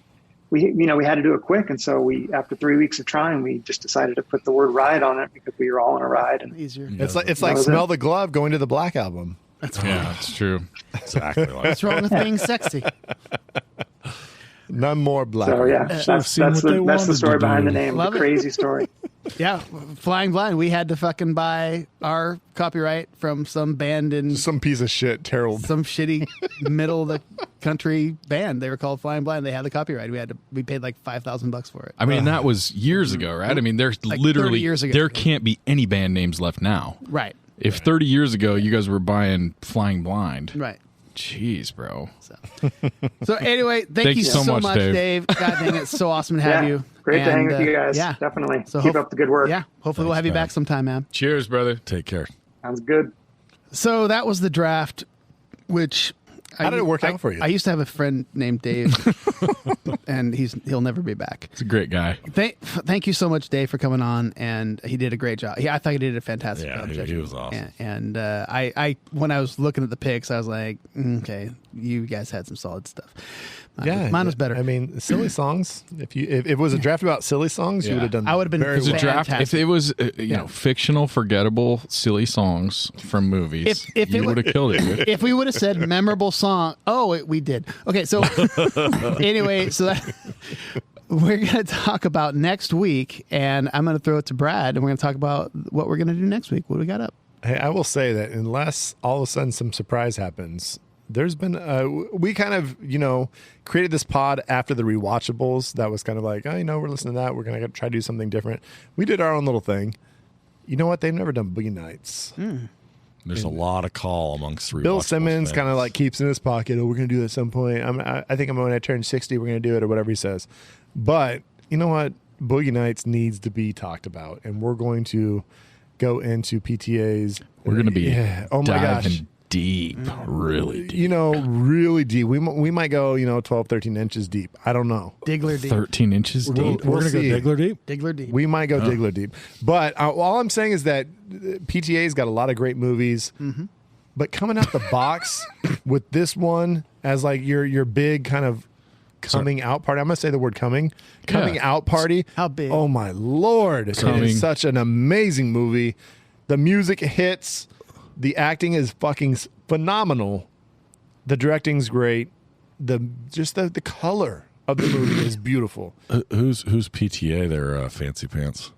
we had to do it quick, and so after 3 weeks of trying, we just decided to put the word "ride" on it because we were all in a ride. And Easier. It's like Smell the Glove going to the Black Album. Yeah, that's true. Exactly. Like What's wrong with being sexy? None more black. so yeah, Should've that's seen what they the wanted story to behind do. the name. Love The it. crazy story. Yeah, Flying Blind. We had to fucking buy our copyright from some band in Some piece of shit, terrible. some shitty middle of the country band. They were called Flying Blind. They had the copyright. We paid like $5,000 for it. I mean, that was years ago, right? I mean, there's Like literally 30 years ago. there can't be any band names left now. Right. If 30 years ago you guys were buying Flying Blind, Right. jeez, bro. So anyway, thank you so much, Dave. God dang, it's so awesome to have Yeah, you. great to hang with And, you guys. Yeah, Definitely. So Keep up the good work. Yeah, hopefully we'll have you man. back sometime, man. Cheers, brother. Take care. Sounds good. So that was the draft, which How did it work out for you? I used to have a friend named Dave, and he'll never be back. He's a great guy. Thank you so much, Dave, for coming on, and he did a great job. I thought he did a fantastic Yeah, job. he judging. was awesome. And I when I was looking at the picks, I was like, okay, you guys had some solid stuff. Mine was better. I mean, silly songs. If it was a draft about silly songs, you Yeah. would have done. I would have been very It was a well. draft. If Fantastic. it was, fictional, forgettable, silly songs from movies, If it you would- would have killed it, dude. If we would have said memorable song, we did. Okay, so anyway, we're going to talk about next week, and I'm going to throw it to Brad, and we're going to talk about what we're going to do next week. What do we got up? Hey, I will say that unless all of a sudden some surprise happens, there's been we kind of created this pod after the rewatchables. That was kind of like, we're listening to that. We're gonna try to do something different. We did our own little thing. You know what? They've never done Boogie Nights. There's a lot of call amongst three. Bill Simmons kind of like keeps in his pocket. Oh, we're gonna do it at some point. I think when I turn 60, we're gonna do it or whatever he says. But you know what? Boogie Nights needs to be talked about, and we're going to go into PTA's. We're going to be Oh my gosh. diving deep, really deep. Really deep. We might go, 12, 13 inches deep. I don't know. Diggler deep. 13 inches deep. We're going to go see. Diggler deep? Diggler deep. We might go Diggler deep. But all I'm saying is that PTA's got a lot of great movies. Mm-hmm. But coming out the box with this one as like your big kind of coming out party. I'm going to say the word coming out party. How big? Oh my Lord. It is such an amazing movie. The music hits. The acting is fucking phenomenal. The directing's great. The color of the movie is beautiful. Who's PTA there, Fancy Pants?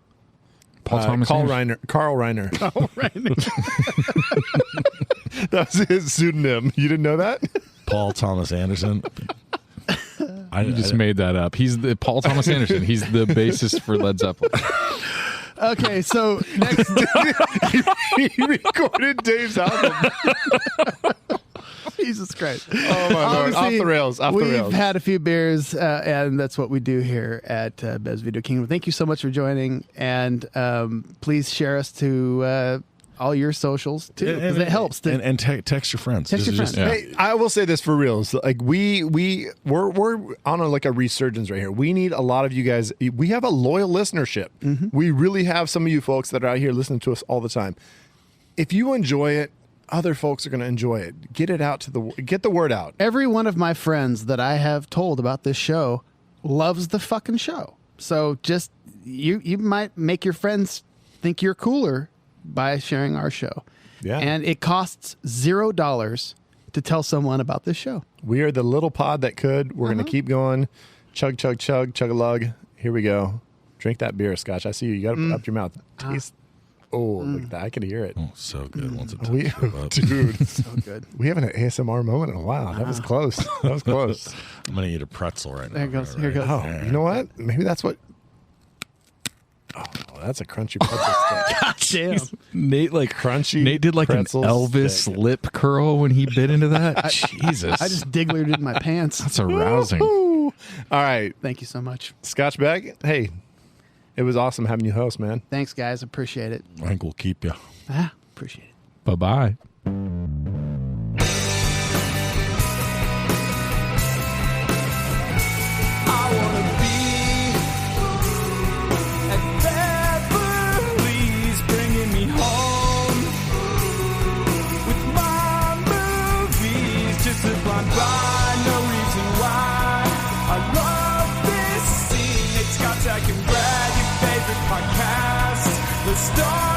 Paul Thomas Carl Anderson. Reiner. Carl Reiner. That was his pseudonym. You didn't know that? Paul Thomas Anderson. You just made that up. He's the Paul Thomas Anderson. He's the bassist for Led Zeppelin. Okay, so next He recorded Dave's album. Jesus Christ. Oh my Lord. Off Obviously, the rails. We've had a few beers, and that's what we do here at Bev's Video Kingdom. Thank you so much for joining, and please share us to all your socials too, because it helps. And text your friends. Text your friends. Hey, I will say this for reals. Like we're on a resurgence right here. We need a lot of you guys. We have a loyal listenership. Mm-hmm. We really have some of you folks that are out here listening to us all the time. If you enjoy it, other folks are going to enjoy it. Get it out get the word out. Every one of my friends that I have told about this show loves the fucking show. So just you might make your friends think you're cooler by sharing our show. Yeah. And it costs $0 to tell someone about this show. We are the little pod that could. We're going to keep going. Chug, chug, chug, chug a lug. Here we go. Drink that beer, Scotch. I see you. You got it up your mouth. Taste. Look at that. I can hear it. Oh, so good. Once it We, dude, So good. we haven't an ASMR moment in a while. That was close. That was close. I'm going to eat a pretzel right now. There it goes. Right, Here it goes. Oh, you know what? Maybe that's what. Oh, that's a crunchy pretzel stick. Damn. Nate Crunchy Nate did like an pretzel Elvis stick. lip curl when he bit into that. Jesus. I just digglered in my pants. That's arousing. All right, Thank you so much. Scotch Beck. Hey, it was awesome having you host, man. Thanks, guys. Appreciate it. I think we'll keep you. Appreciate it. Bye-bye. I wanna be at Beverly's, bringing me home with my movies, just a blind by, no reason why. I love this scene. It's got I can grab your favorite podcast, the star.